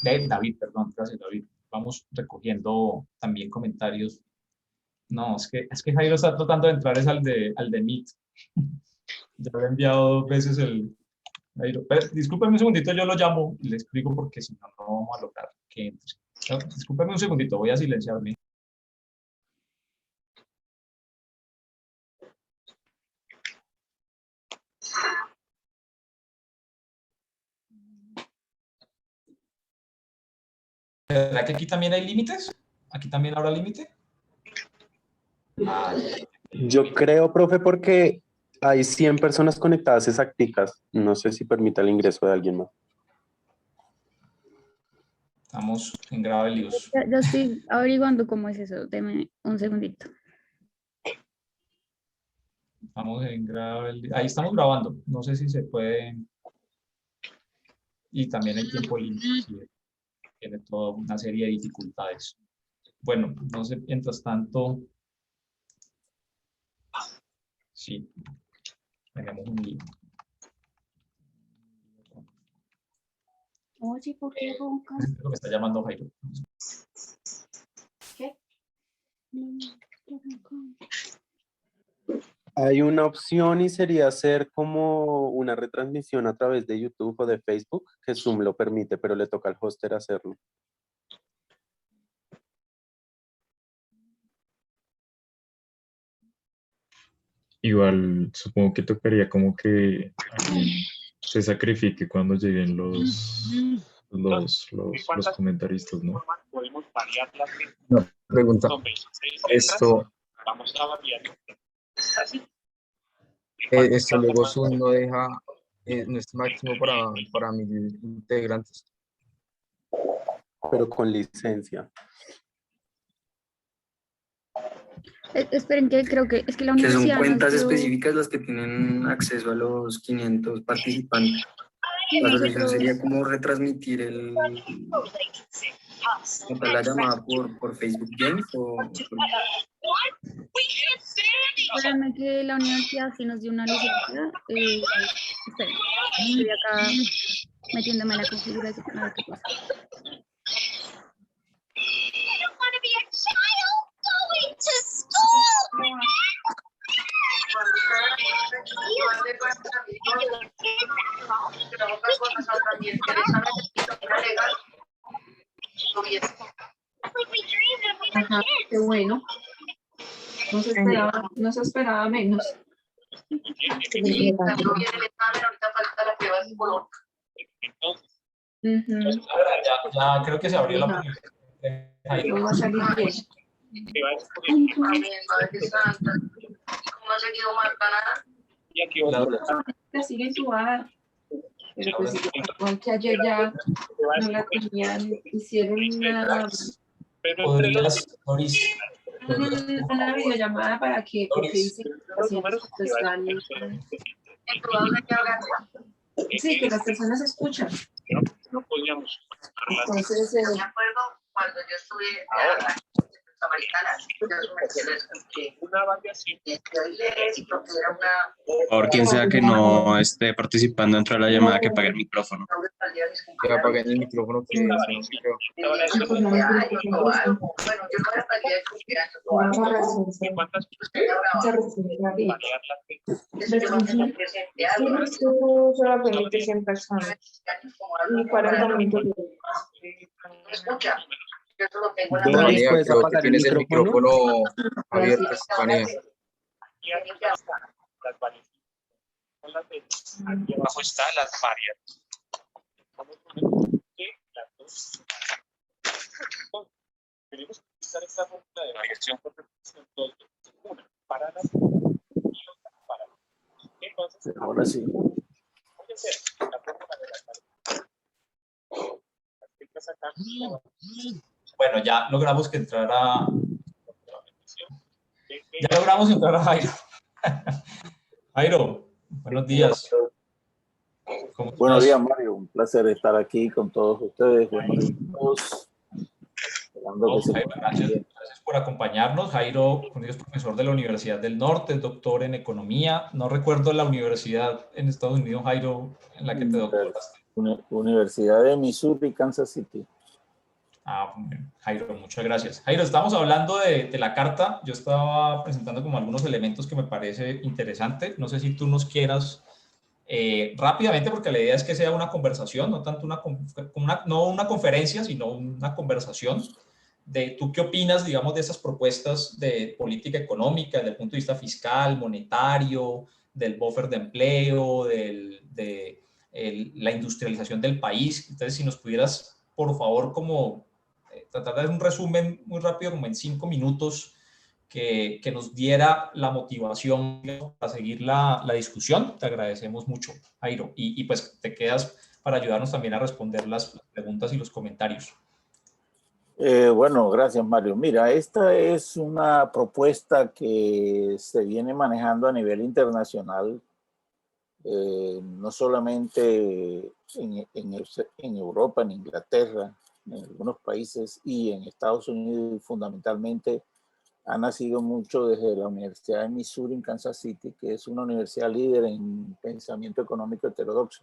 David, perdón, gracias David. Vamos recogiendo también comentarios. No, es que Jairo está tratando de entrar es al de Meet. Ya le he enviado 2 veces el Jairo. Discúlpeme un segundito, yo lo llamo y le explico porque si no, no vamos a lograr que entre. No, discúlpeme un segundito, voy a silenciarme. ¿Verdad que aquí también hay límites? ¿Aquí también habrá límite? Yo creo, profe, porque hay 100 personas conectadas exactas. No sé si permite el ingreso de alguien más. Estamos en grave líos. Yo estoy averiguando cómo es eso. Deme un segundito. Estamos en grave lío. Ahí estamos grabando. No sé si se puede. Y también hay tiempo límite. Sí, tiene toda una serie de dificultades. Bueno, no sé, mientras tanto. Sí, tenemos un lío. Oye, ¿por qué roncas? Me está llamando Jairo. ¿Qué? Hay una opción y sería hacer como una retransmisión a través de YouTube o de Facebook, que Zoom lo permite, pero le toca al hoster hacerlo. Igual supongo que tocaría como que alguien se sacrifique cuando lleguen los comentaristas, ¿no? No, pregunta. Esto luego Zoom no deja, no es máximo para mis integrantes. Pero con licencia. Esperen que creo que es que la Que son universidad cuentas nos dio- específicas las que tienen acceso a los 500 participantes. Sí, La solución nosotros- sería como retransmitir la llamada por Facebook Games o Espérenme que la universidad sí nos dio una licencia. Esperen, estoy acá metiéndome en la configuración a ver qué pasa. Ajá, qué bueno. No se esperaba menos. Ya creo que se abrió la Todo va a salir bien. La sigue entubada. Pero pues igual que ayer ya no la tenían, hicieron ¿Podrías, Doris? una videollamada para que, porque dicen que los pacientes están, sí, que las personas escuchan. Entonces, me acuerdo cuando yo estuve americanas, yo me escuché una variación de lo que era una. Por favor, quien sea que no esté participando dentro de la llamada, que apague el micrófono. Que apaguen el micrófono que no se creo. Bueno, yo no era para el día de cumpleaños. ¿Cuántas solo permite 100 personas y 40 minutos. Escucha. Yo solo tengo Doris, Estefanía, ¿puedes creo que apagar el tienes el micrófono? micrófono abierto, Estefanía. Abajo está las variantes. Tenemos que utilizar esta fórmula de variación por repetición 2 veces. Una para las y otra para las. Entonces, Ahora sí. voy a hacer la fórmula de las variaciones. Bueno, ya logramos que entrara. Ya logramos entrar a Jairo. Jairo, buenos días. Buenos días, Mario. Un placer estar aquí con todos ustedes. Buenos días a todos. Esperando que se Jairo, gracias por acompañarnos. Jairo es profesor de la Universidad del Norte, es doctor en economía. No recuerdo la universidad en Estados Unidos, Jairo, en la que te doctoraste. Universidad de Missouri, Kansas City. Bueno, Jairo, muchas gracias. Jairo, estamos hablando de la carta. Yo estaba presentando como algunos elementos que me parece interesante. No sé si tú nos quieras rápidamente, porque la idea es que sea una conversación, no tanto no una conferencia, sino una conversación de tú qué opinas, digamos, de esas propuestas de política económica desde el punto de vista fiscal, monetario, del buffer de empleo, de la industrialización del país. Entonces, si nos pudieras, por favor, como tratar de dar un resumen muy rápido, como en 5 minutos, que nos diera la motivación para seguir la discusión. Te agradecemos mucho, Jairo. Y pues te quedas para ayudarnos también a responder las preguntas y los comentarios. Bueno, gracias, Mario. Mira, esta es una propuesta que se viene manejando a nivel internacional, no solamente en Europa, en Inglaterra, en algunos países y en Estados Unidos, fundamentalmente ha nacido mucho desde la Universidad de Missouri en Kansas City, que es una universidad líder en pensamiento económico heterodoxo.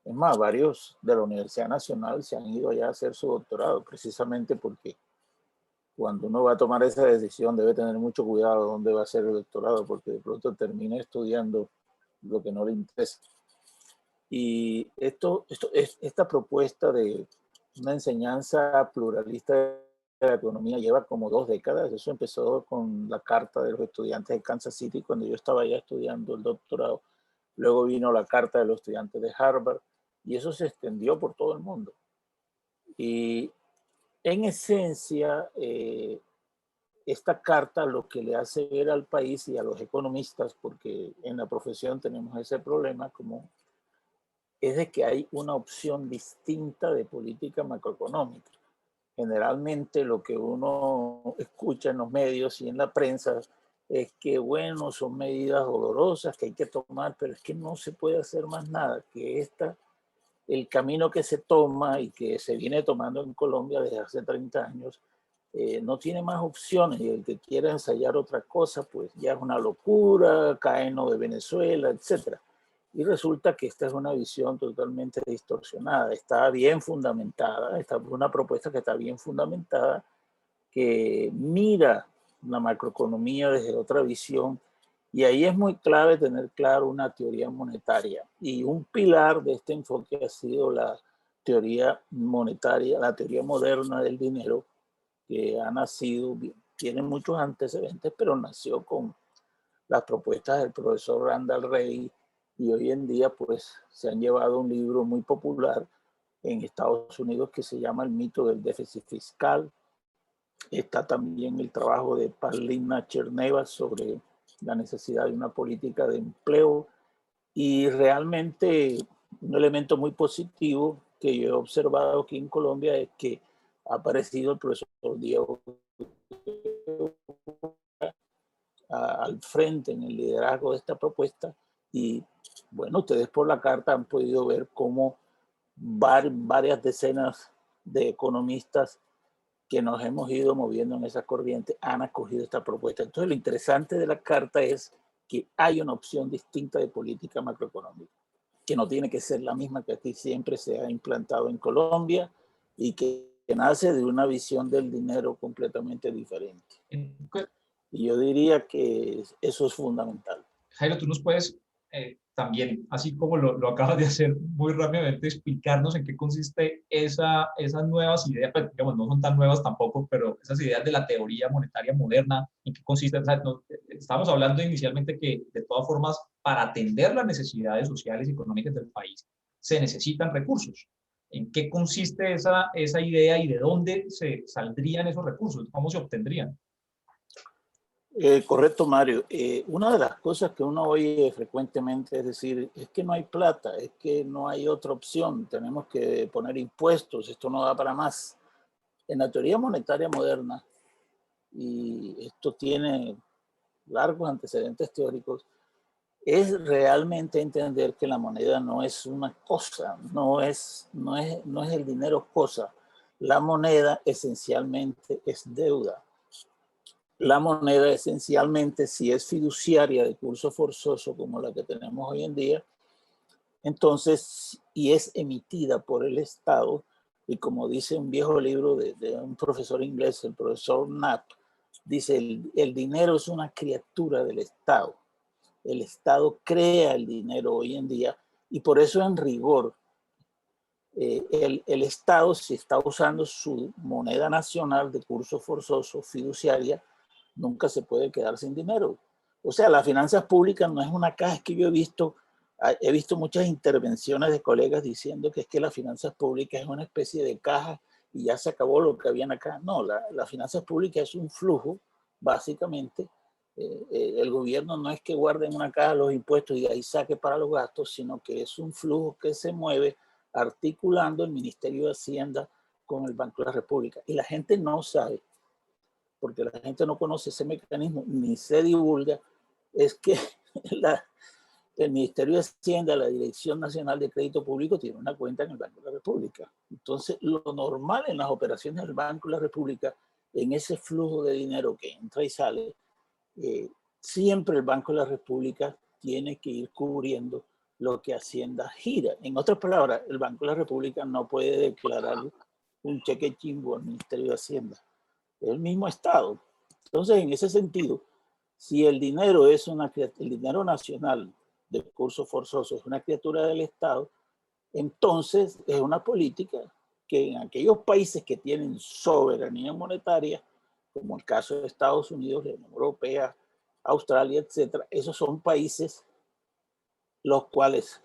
Es más, varios de la Universidad Nacional se han ido allá a hacer su doctorado, precisamente porque cuando uno va a tomar esa decisión debe tener mucho cuidado dónde va a hacer el doctorado, porque de pronto termina estudiando lo que no le interesa. Y esta propuesta de una enseñanza pluralista de la economía lleva como 2 décadas. Eso empezó con la carta de los estudiantes de Kansas City cuando yo estaba allá estudiando el doctorado. Luego vino la carta de los estudiantes de Harvard y eso se extendió por todo el mundo. Y en esencia, esta carta lo que le hace ver al país y a los economistas, porque en la profesión tenemos ese problema, es de que hay una opción distinta de política macroeconómica. Generalmente lo que uno escucha en los medios y en la prensa es que, bueno, son medidas dolorosas que hay que tomar, pero es que no se puede hacer más nada, que el camino que se toma y que se viene tomando en Colombia desde hace 30 años, no tiene más opciones, y el que quiera ensayar otra cosa, pues ya es una locura, cae en lo de Venezuela, etc. Y resulta que esta es una visión totalmente distorsionada, está bien fundamentada, esta es una propuesta que está bien fundamentada, que mira la macroeconomía desde otra visión, y ahí es muy clave tener claro una teoría monetaria. Y un pilar de este enfoque ha sido la teoría monetaria, la teoría moderna del dinero, que ha nacido, tiene muchos antecedentes, pero nació con las propuestas del profesor Randall Reid, y hoy en día pues se han llevado un libro muy popular en Estados Unidos que se llama El mito del déficit fiscal. Está también el trabajo de Pavlina Tcherneva sobre la necesidad de una política de empleo, y realmente un elemento muy positivo que yo he observado aquí en Colombia es que ha aparecido el profesor Diego al frente en el liderazgo de esta propuesta. Y bueno, ustedes por la carta han podido ver cómo varias decenas de economistas que nos hemos ido moviendo en esa corriente han acogido esta propuesta. Entonces, lo interesante de la carta es que hay una opción distinta de política macroeconómica, que no tiene que ser la misma que aquí siempre se ha implantado en Colombia y que nace de una visión del dinero completamente diferente. Y yo diría que eso es fundamental. Jairo, tú nos puedes también, así como lo acabas de hacer muy rápidamente, explicarnos en qué consiste esas nuevas ideas, pues, digamos, no son tan nuevas tampoco, pero esas ideas de la teoría monetaria moderna, en qué consiste. O sea, estamos hablando inicialmente que, de todas formas, para atender las necesidades sociales y económicas del país, se necesitan recursos. ¿En qué consiste esa idea y de dónde se saldrían esos recursos? ¿Cómo se obtendrían? Correcto, Mario. Una de las cosas que uno oye frecuentemente es decir, es que no hay plata, es que no hay otra opción, tenemos que poner impuestos, esto no da para más. En la teoría monetaria moderna, y esto tiene largos antecedentes teóricos, es realmente entender que la moneda no es una cosa, no es el dinero cosa. La moneda esencialmente es deuda. la moneda esencialmente, si es fiduciaria de curso forzoso como la que tenemos hoy en día, entonces, y es emitida por el Estado, y como dice un viejo libro de un profesor inglés, el profesor Knapp, dice, el dinero es una criatura del Estado. El Estado crea el dinero hoy en día, y por eso en rigor, el Estado, si está usando su moneda nacional de curso forzoso, fiduciaria, nunca se puede quedar sin dinero. O sea, las finanzas públicas no es una caja. Es que yo he visto muchas intervenciones de colegas diciendo que es que las finanzas públicas es una especie de caja y ya se acabó lo que habían acá. No, las finanzas públicas es un flujo, básicamente. El gobierno no es que guarde en una caja los impuestos y ahí saque para los gastos, sino que es un flujo que se mueve articulando el Ministerio de Hacienda con el Banco de la República. Y la gente no sabe, porque la gente no conoce ese mecanismo, ni se divulga, es que el Ministerio de Hacienda, la Dirección Nacional de Crédito Público, tiene una cuenta en el Banco de la República. Entonces, lo normal en las operaciones del Banco de la República, en ese flujo de dinero que entra y sale, siempre el Banco de la República tiene que ir cubriendo lo que Hacienda gira. En otras palabras, el Banco de la República no puede declarar un cheque chimbo al Ministerio de Hacienda. Es el mismo Estado. Entonces, en ese sentido, si el dinero es el dinero nacional de curso forzoso es una criatura del Estado, entonces es una política que en aquellos países que tienen soberanía monetaria, como el caso de Estados Unidos, la Unión Europea, Australia, etcétera, esos son países los cuales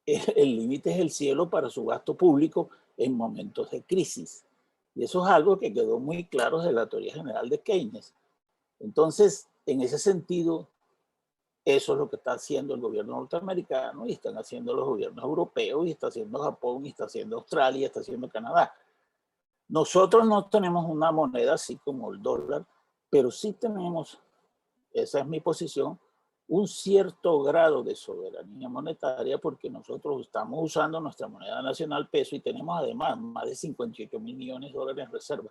el límite es el cielo para su gasto público en momentos de crisis. Y eso es algo que quedó muy claro de la teoría general de Keynes. Entonces, en ese sentido, eso es lo que está haciendo el gobierno norteamericano y están haciendo los gobiernos europeos y está haciendo Japón y está haciendo Australia y está haciendo Canadá. Nosotros no tenemos una moneda así como el dólar, pero sí tenemos, esa es mi posición, un cierto grado de soberanía monetaria porque nosotros estamos usando nuestra moneda nacional peso y tenemos además más de 58 mil millones de dólares en reserva.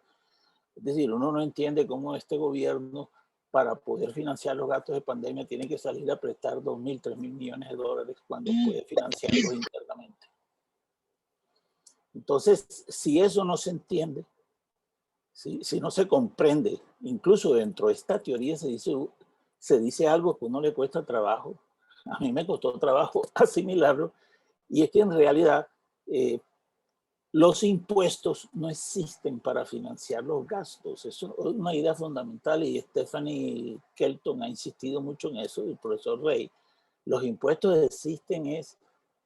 Es decir, uno no entiende cómo este gobierno, para poder financiar los gastos de pandemia, tiene que salir a prestar 2.000, 3.000 millones de dólares cuando puede financiarlos internamente. Entonces, si eso no se entiende, si no se comprende, incluso dentro de esta teoría se dice algo que a uno le cuesta trabajo. A mí me costó trabajo asimilarlo, y es que en realidad los impuestos no existen para financiar los gastos. Eso es una idea fundamental y Stephanie Kelton ha insistido mucho en eso, y el profesor Rey. Los impuestos existen es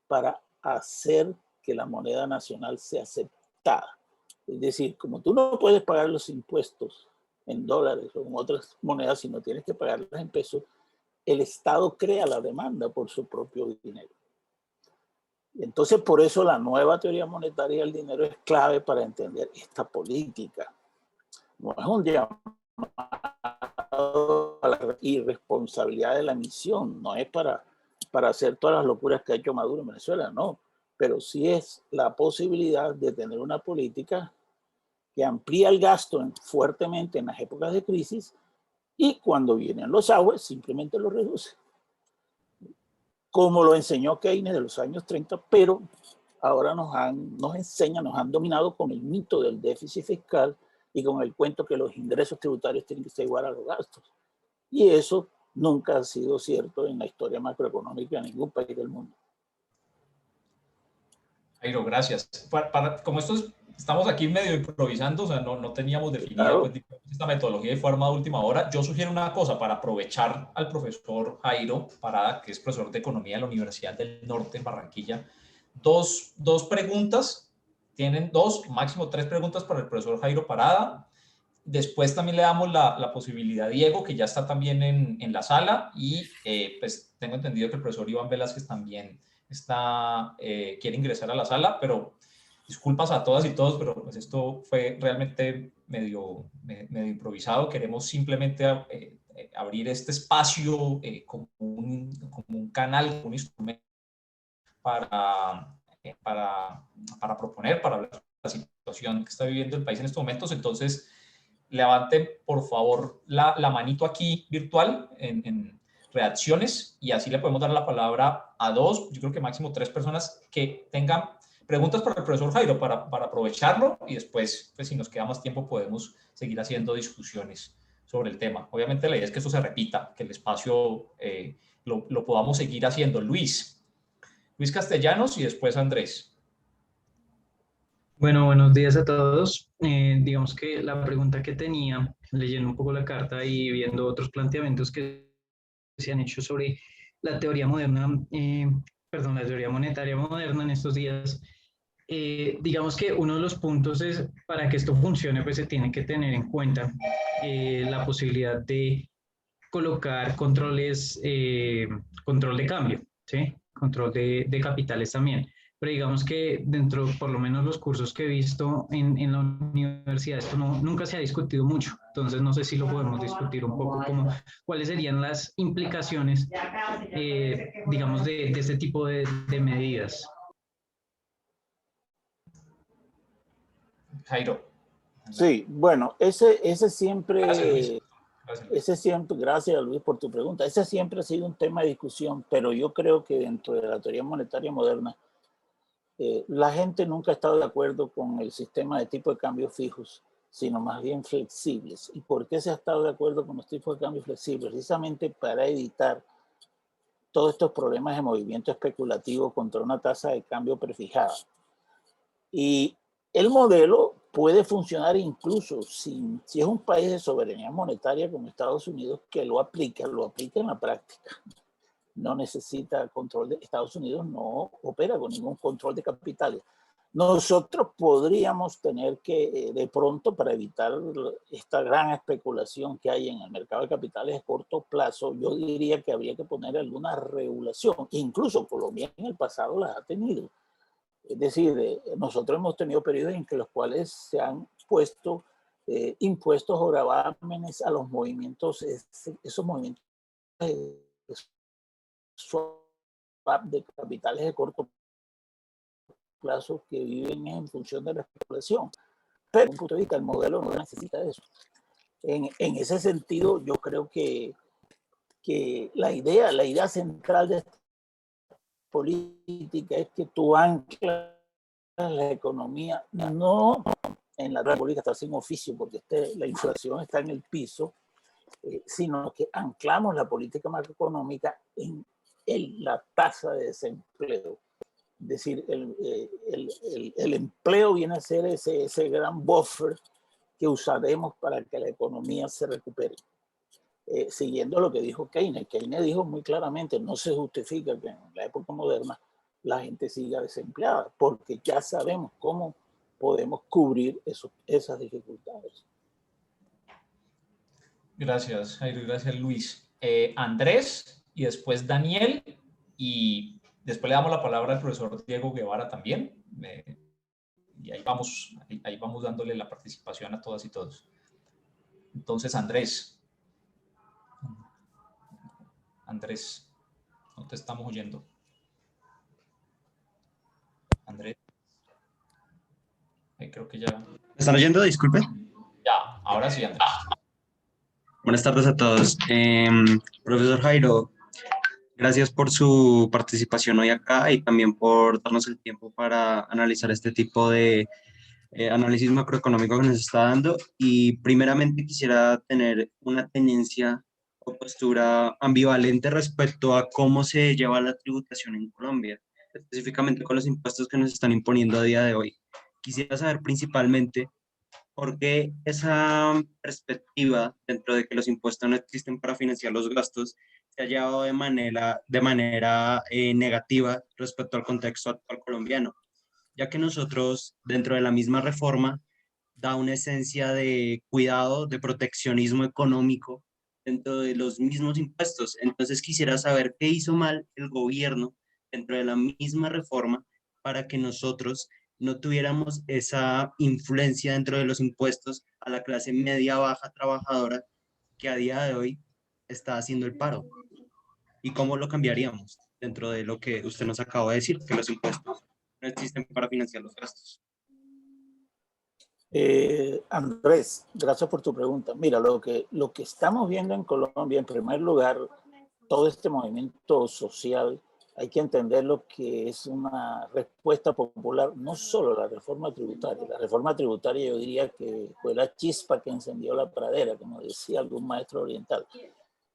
para hacer que la moneda nacional sea aceptada. Es decir, como tú no puedes pagar los impuestos en dólares o en otras monedas, sino tienes que pagarlas en pesos, el Estado crea la demanda por su propio dinero. Entonces, por eso la nueva teoría monetaria del dinero es clave para entender esta política. No es un llamado a la irresponsabilidad de la emisión, no es para hacer todas las locuras que ha hecho Maduro en Venezuela, no, pero sí es la posibilidad de tener una política que amplía el gasto fuertemente en las épocas de crisis y cuando vienen los aguas simplemente lo reduce. Como lo enseñó Keynes de los años 30, pero ahora nos han dominado con el mito del déficit fiscal y con el cuento que los ingresos tributarios tienen que ser igual a los gastos. Y eso nunca ha sido cierto en la historia macroeconómica de ningún país del mundo. Jairo, gracias. Como estamos aquí medio improvisando, o sea, no teníamos definida pues, esta metodología de forma de última hora, yo sugiero una cosa para aprovechar al profesor Jairo Parada, que es profesor de Economía de la Universidad del Norte en Barranquilla. Dos preguntas, tienen máximo 3 preguntas para el profesor Jairo Parada. Después también le damos la posibilidad a Diego, que ya está también en la sala, y pues tengo entendido que el profesor Iván Velázquez también quiere ingresar a la sala, pero disculpas a todas y todos, pero pues esto fue realmente medio improvisado. Queremos simplemente abrir este espacio como un canal, un instrumento para proponer, para hablar de la situación que está viviendo el país en estos momentos. Entonces, levanten por favor la manito aquí virtual en reacciones y así le podemos dar la palabra a 2, yo creo que máximo 3 personas que tengan preguntas para el profesor Jairo para aprovecharlo y después, pues, si nos queda más tiempo, podemos seguir haciendo discusiones sobre el tema. Obviamente la idea es que esto se repita, que el espacio lo podamos seguir haciendo. Luis Castellanos y después Andrés. Bueno, buenos días a todos. Digamos que la pregunta que tenía, leyendo un poco la carta y viendo otros planteamientos que se han hecho sobre la teoría moderna, la teoría monetaria moderna en estos días, digamos que uno de los puntos es, para que esto funcione, pues se tiene que tener en cuenta la posibilidad de colocar controles, control de cambio, ¿sí? Control de capitales también. Pero digamos que dentro, por lo menos los cursos que he visto en la universidad, esto nunca se ha discutido mucho. Entonces no sé si lo podemos discutir un poco, como cuáles serían las implicaciones, digamos, de este tipo de medidas. Jairo. Sí, bueno, ese siempre, gracias Luis por tu pregunta, ese siempre ha sido un tema de discusión, pero yo creo que dentro de la teoría monetaria moderna, la gente nunca ha estado de acuerdo con el sistema de tipo de cambio fijos, sino más bien flexibles. ¿Y por qué se ha estado de acuerdo con los tipos de cambio flexibles? Precisamente para evitar todos estos problemas de movimiento especulativo contra una tasa de cambio prefijada. Y el modelo puede funcionar incluso si es un país de soberanía monetaria como Estados Unidos que lo aplica en la práctica. No necesita control Estados Unidos no opera con ningún control de capitales. Nosotros podríamos tener que, de pronto, para evitar esta gran especulación que hay en el mercado de capitales a corto plazo, yo diría que habría que poner alguna regulación. Incluso Colombia en el pasado las ha tenido. Es decir, nosotros hemos tenido periodos en los cuales se han puesto impuestos o gravámenes a los movimientos, esos movimientos de capitales de corto plazo que viven en función de la especulación. Pero desde un punto de vista, el modelo no necesita eso. En ese sentido, yo creo que la idea central de esta política es que tú anclas la economía, no en la política está sin oficio, porque la inflación está en el piso, sino que anclamos la política macroeconómica en la tasa de desempleo. Es decir, el empleo viene a ser ese gran buffer que usaremos para que la economía se recupere. Siguiendo lo que dijo Keynes. Keynes dijo muy claramente, no se justifica que en la época moderna la gente siga desempleada, porque ya sabemos cómo podemos cubrir esas dificultades. Gracias, Jairo, gracias, Luis. Andrés y después Daniel y después le damos la palabra al profesor Diego Guevara también. Y ahí vamos dándole la participación a todas y todos. Entonces, Andrés, no te estamos oyendo. Andrés. Creo que ya. ¿Me están oyendo? Disculpe. Ya, ahora sí, Andrés. Buenas tardes a todos. Profesor Jairo, gracias por su participación hoy acá y también por darnos el tiempo para analizar este tipo de análisis macroeconómico que nos está dando. Y primeramente quisiera tener una tendencia o postura ambivalente respecto a cómo se lleva la tributación en Colombia, específicamente con los impuestos que nos están imponiendo a día de hoy. Quisiera saber principalmente por qué esa perspectiva dentro de que los impuestos no existen para financiar los gastos se ha llevado de manera negativa respecto al contexto actual colombiano, ya que nosotros dentro de la misma reforma da una esencia de cuidado, de proteccionismo económico dentro de los mismos impuestos. Entonces quisiera saber qué hizo mal el gobierno dentro de la misma reforma para que nosotros no tuviéramos esa influencia dentro de los impuestos a la clase media baja trabajadora que a día de hoy está haciendo el paro. ¿Y cómo lo cambiaríamos dentro de lo que usted nos acaba de decir, que los impuestos no existen para financiar los gastos? Andrés, gracias por tu pregunta. Mira, lo que estamos viendo en Colombia, en primer lugar, todo este movimiento social, hay que entender lo que es una respuesta popular, no solo la reforma tributaria. La reforma tributaria yo diría que fue la chispa que encendió la pradera, como decía algún maestro oriental.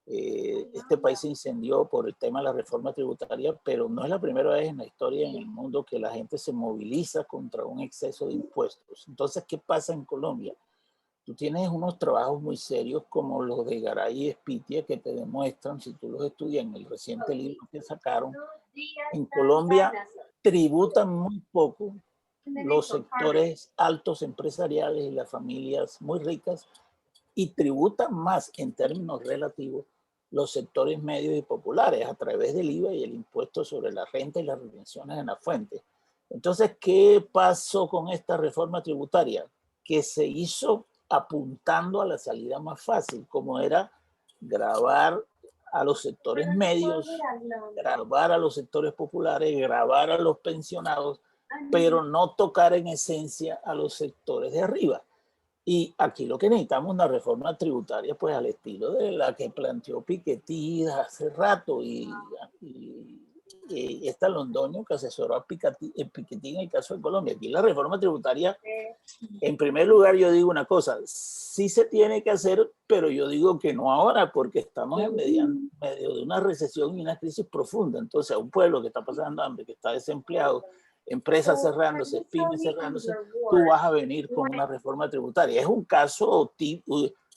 Este país se incendió por el tema de la reforma tributaria, pero no es la primera vez en la historia en el mundo que la gente se moviliza contra un exceso de impuestos. Entonces, ¿qué pasa en Colombia? Tú tienes unos trabajos muy serios como los de Garay y Espitia que te demuestran, si tú los estudias en el reciente libro que sacaron, en Colombia tributan muy poco los sectores altos empresariales y las familias muy ricas, y tributan más en términos relativos los sectores medios y populares a través del IVA y el impuesto sobre la renta y las retenciones en la fuente. Entonces, ¿qué pasó con esta reforma tributaria? Que se hizo apuntando a la salida más fácil, como era gravar a los sectores medios, gravar a los sectores populares, gravar a los pensionados, pero no tocar en esencia a los sectores de arriba. Y aquí lo que necesitamos es una reforma tributaria pues al estilo de la que planteó Piketty hace rato y esta Londoño que asesoró a Piketty en el caso de Colombia. Aquí la reforma tributaria, en primer lugar yo digo una cosa, sí se tiene que hacer, pero yo digo que no ahora porque estamos en medio de una recesión y una crisis profunda. Entonces a un pueblo que está pasando hambre, que está desempleado, empresas cerrándose, pymes cerrándose, tú vas a venir con una reforma tributaria. Es un caso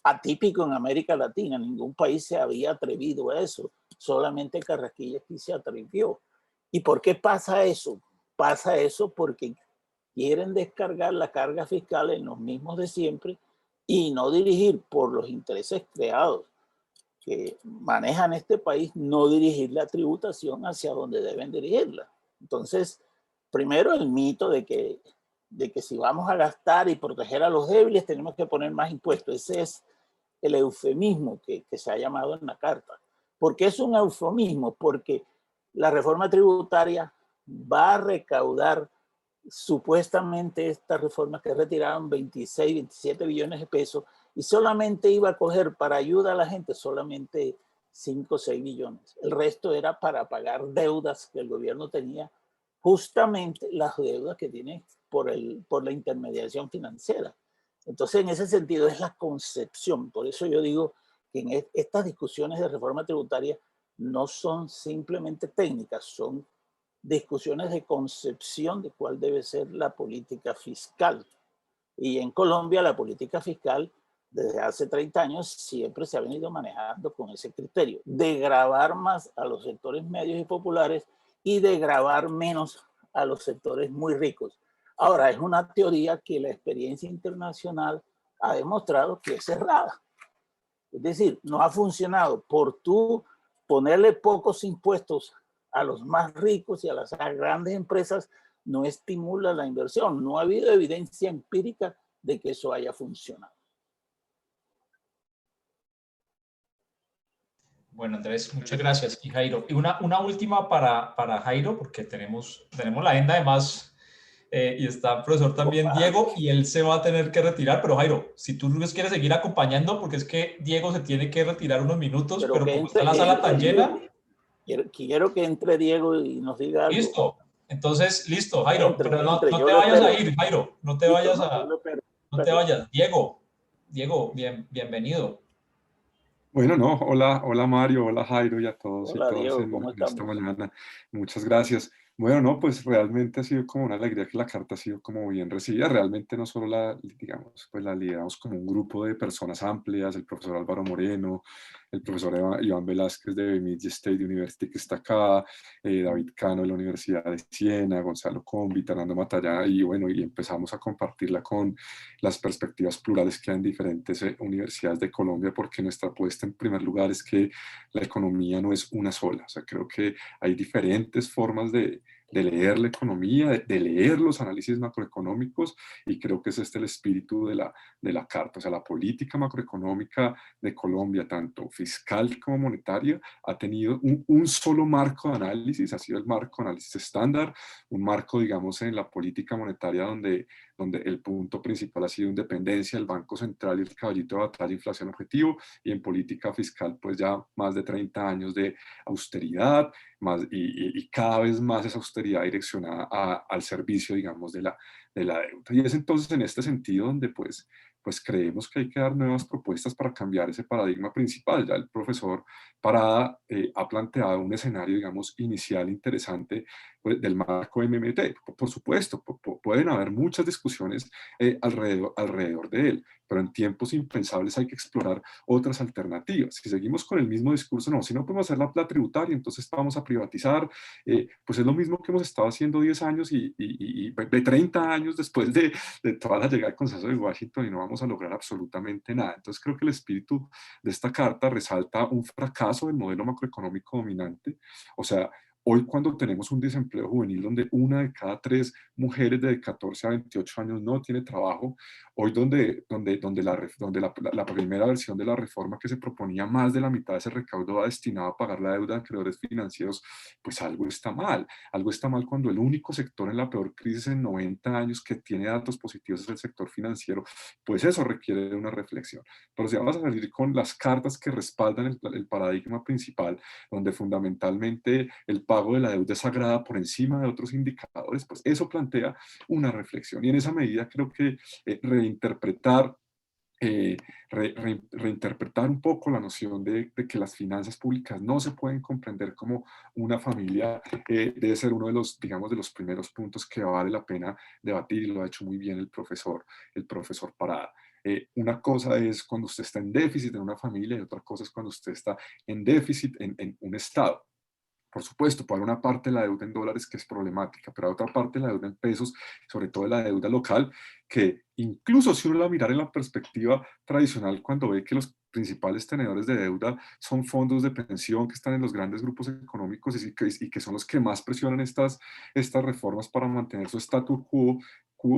atípico en América Latina. Ningún país se había atrevido a eso. Solamente Carrasquilla aquí se atrevió. ¿Y por qué pasa eso? Pasa eso porque quieren descargar la carga fiscal en los mismos de siempre y no dirigir por los intereses creados que manejan este país, no dirigir la tributación hacia donde deben dirigirla. Entonces, primero el mito de que si vamos a gastar y proteger a los débiles tenemos que poner más impuestos. Ese es el eufemismo que se ha llamado en la carta. ¿Por qué es un eufemismo? Porque la reforma tributaria va a recaudar supuestamente esta reforma que retiraron 26, 27 billones de pesos y solamente iba a coger para ayuda a la gente solamente 5 o 6 billones. El resto era para pagar deudas que el gobierno tenía, justamente las deudas que tiene por la intermediación financiera. Entonces, en ese sentido es la concepción. Por eso yo digo que en estas discusiones de reforma tributaria no son simplemente técnicas, son discusiones de concepción de cuál debe ser la política fiscal. Y en Colombia la política fiscal desde hace 30 años siempre se ha venido manejando con ese criterio, de gravar más a los sectores medios y populares y de gravar menos a los sectores muy ricos. Ahora, es una teoría que la experiencia internacional ha demostrado que es errada. Es decir, no ha funcionado. Por tú ponerle pocos impuestos a los más ricos y a las grandes empresas, no estimula la inversión. No ha habido evidencia empírica de que eso haya funcionado. Bueno, Andrés, muchas gracias. Y Jairo, y una última para Jairo, porque tenemos la agenda además, y está el profesor también Diego, y él se va a tener que retirar, pero Jairo, si tú nos quieres seguir acompañando, porque es que Diego se tiene que retirar unos minutos, pero como está la sala tan llena... Quiero que entre Diego y nos diga algo. Listo, entonces, listo, Jairo, pero no te vayas a ir, Jairo, no te vayas a... No te vayas. Diego, bienvenido. Bueno, no, hola Mario, hola Jairo y a todos Hola, y todas Diego, en ¿cómo esta estamos? mañana. Muchas gracias. Bueno, no, pues realmente ha sido como una alegría que la carta ha sido como bien recibida. Realmente no solo digamos, pues la lideramos como un grupo de personas amplias, el profesor Álvaro Moreno, el profesor Iván Velázquez de Bemidji State University que está acá, David Cano de la Universidad de Siena, Gonzalo Combi, Fernando Matallá, y bueno, y empezamos a compartirla con las perspectivas plurales que hay en diferentes universidades de Colombia, porque nuestra apuesta en primer lugar es que la economía no es una sola. O sea, creo que hay diferentes formas de leer la economía, de leer los análisis macroeconómicos, y creo que es este el espíritu de la carta. O sea, la política macroeconómica de Colombia, tanto fiscal como monetaria, ha tenido un solo marco de análisis, ha sido el marco de análisis estándar, un marco, digamos, en la política monetaria donde el punto principal ha sido independencia del Banco Central y el caballito de batalla, inflación objetivo, y en política fiscal, pues ya más de 30 años de austeridad, y cada vez más esa austeridad direccionada al servicio, digamos, de la deuda. Y es entonces en este sentido donde pues creemos que hay que dar nuevas propuestas para cambiar ese paradigma principal. Ya el profesor Parada ha planteado un escenario, digamos, inicial interesante, pues, del marco MMT. Por supuesto, pueden haber muchas discusiones alrededor de él, pero en tiempos impensables hay que explorar otras alternativas. Si seguimos con el mismo discurso, no, si no podemos hacer la tributaria, entonces vamos a privatizar, pues es lo mismo que hemos estado haciendo 10 años y de 30 años después de toda la llegada del consenso de Washington, y no vamos a lograr absolutamente nada. Entonces creo que el espíritu de esta carta resalta un fracaso del modelo macroeconómico dominante. O sea, hoy cuando tenemos un desempleo juvenil donde 1 de cada 3 mujeres de 14 a 28 años no tiene trabajo, hoy donde la primera versión de la reforma que se proponía, más de la mitad de ese recaudo va destinado a pagar la deuda de acreedores financieros, pues algo está mal. Algo está mal cuando el único sector en la peor crisis en 90 años que tiene datos positivos es el sector financiero. Pues eso requiere de una reflexión. Pero si vamos a salir con las cartas que respaldan el paradigma principal, donde fundamentalmente el pago de la deuda es sagrada por encima de otros indicadores, pues eso plantea una reflexión. Y en esa medida creo que reinterpretar un poco la noción de que las finanzas públicas no se pueden comprender como una familia, debe ser uno de los, digamos, de los primeros puntos que vale la pena debatir, y lo ha hecho muy bien el profesor Parada. Una cosa es cuando usted está en déficit en una familia, y otra cosa es cuando usted está en déficit en un estado. Por supuesto, puede haber una parte de la deuda en dólares que es problemática, pero hay otra parte de la deuda en pesos, sobre todo la deuda local, que incluso si uno la mira en la perspectiva tradicional, cuando ve que los principales tenedores de deuda son fondos de pensión que están en los grandes grupos económicos y que son los que más presionan estas reformas para mantener su status quo,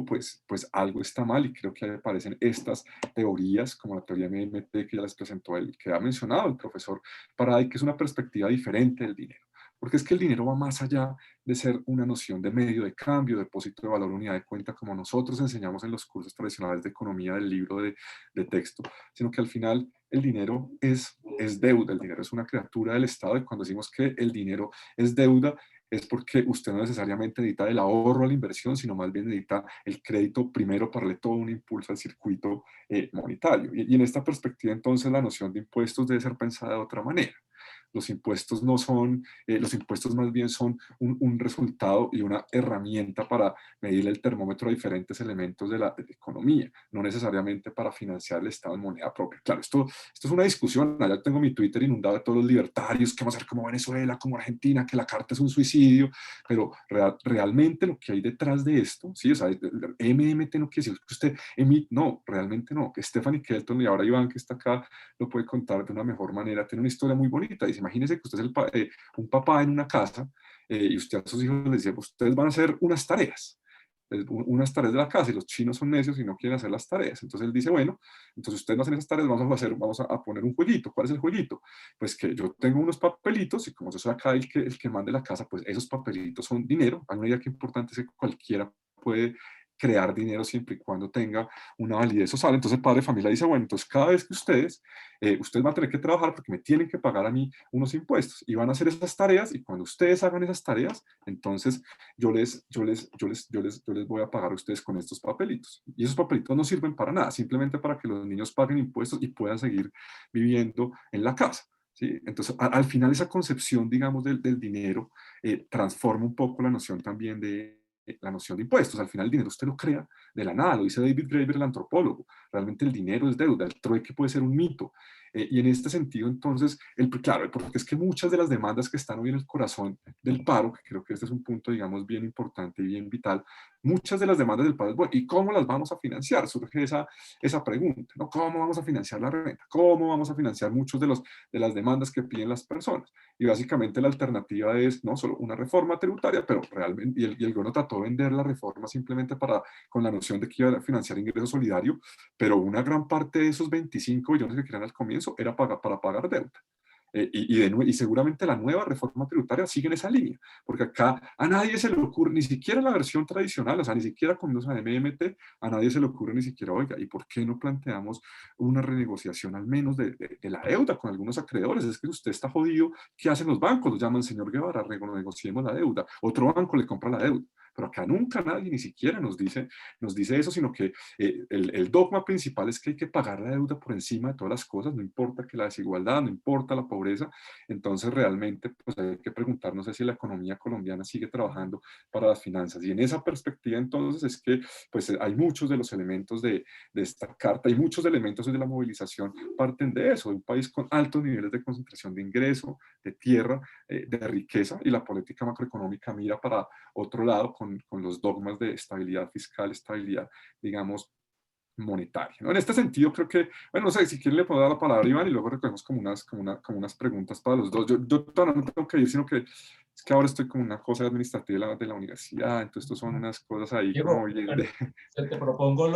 pues algo está mal, y creo que aparecen estas teorías como la teoría MMT que ya les presentó que ha mencionado el profesor Paraday, que es una perspectiva diferente del dinero. Porque es que el dinero va más allá de ser una noción de medio de cambio, depósito de valor, unidad de cuenta, como nosotros enseñamos en los cursos tradicionales de economía del libro de texto, sino que al final el dinero es deuda, el dinero es una criatura del Estado, y cuando decimos que el dinero es deuda, es porque usted no necesariamente necesita el ahorro a la inversión, sino más bien necesita el crédito primero para darle todo un impulso al circuito monetario. Y en esta perspectiva, entonces, la noción de impuestos debe ser pensada de otra manera. Los impuestos no son, los impuestos más bien son un resultado y una herramienta para medir el termómetro a diferentes elementos de la economía, no necesariamente para financiar el Estado en moneda propia. Claro, esto es una discusión. Allá tengo mi Twitter inundado de todos los libertarios, que vamos a hacer como Venezuela, como Argentina, que la carta es un suicidio, pero realmente lo que hay detrás de esto, ¿sí? O sea, MMT no quiere decir que usted emite, no, realmente no. Stephanie Kelton, y ahora Iván, que está acá, lo puede contar de una mejor manera, tiene una historia muy bonita. Dice, imagínese que usted es un papá en una casa, y usted a sus hijos les dice, ustedes van a hacer unas tareas de la casa, y los chinos son necios y no quieren hacer las tareas. Entonces él dice, bueno, entonces ustedes no hacen esas tareas, vamos a poner un jueguito. ¿Cuál es el jueguito? Pues que yo tengo unos papelitos, y como yo soy acá el que mande la casa, pues esos papelitos son dinero. Hay una idea que importante es que cualquiera puede crear dinero siempre y cuando tenga una validez social. Entonces el padre de familia dice, bueno, entonces cada vez que ustedes van a tener que trabajar porque me tienen que pagar a mí unos impuestos, y van a hacer esas tareas, y cuando ustedes hagan esas tareas, entonces yo les voy a pagar a ustedes con estos papelitos. Y esos papelitos no sirven para nada, simplemente para que los niños paguen impuestos y puedan seguir viviendo en la casa. ¿Sí? Entonces, al final esa concepción, digamos, del dinero transforma un poco la noción también de la noción de impuestos. Al final el dinero usted lo crea de la nada, lo dice David Graeber, el antropólogo. Realmente el dinero es deuda, el trueque puede ser un mito. Y en este sentido, entonces, claro, porque es que muchas de las demandas que están hoy en el corazón del paro, que creo que este es un punto, digamos, bien importante y bien vital, muchas de las demandas del paro es, bueno, ¿y cómo las vamos a financiar? Surge esa pregunta, ¿no? ¿Cómo vamos a financiar la renta? ¿Cómo vamos a financiar muchos de las demandas que piden las personas? Y básicamente la alternativa es no solo una reforma tributaria, pero realmente, y el gobierno trató de vender la reforma simplemente con la noción de que iba a financiar ingreso solidario, pero una gran parte de esos 25 billones que querían al comienzo era para pagar deuda. Y seguramente la nueva reforma tributaria sigue en esa línea, porque acá a nadie se le ocurre, ni siquiera la versión tradicional, o sea, ni siquiera con los MMT, a nadie se le ocurre ni siquiera, oiga, ¿y por qué no planteamos una renegociación al menos de la deuda con algunos acreedores? Es que usted está jodido, ¿qué hacen los bancos? Los llaman, señor Guevara, renegociemos la deuda, otro banco le compra la deuda. Pero acá nunca nadie ni siquiera nos dice eso, sino que el dogma principal es que hay que pagar la deuda por encima de todas las cosas, no importa que la desigualdad, no importa la pobreza. Entonces realmente pues hay que preguntarnos si la economía colombiana sigue trabajando para las finanzas. Y en esa perspectiva entonces es que pues hay muchos de los elementos de esta carta y muchos elementos de la movilización parten de eso, de un país con altos niveles de concentración de ingreso, de tierra, de riqueza, y la política macroeconómica mira para otro lado con los dogmas de estabilidad fiscal, estabilidad, digamos, monetaria, ¿no? En este sentido, creo que, bueno, no sé, si quieren le puedo dar la palabra a Iván y luego recogemos como unas preguntas para los dos. Yo todavía no tengo que ir, sino que es que ahora estoy como una cosa administrativa de la universidad, entonces estos son unas cosas ahí Diego, como bien de... te propongo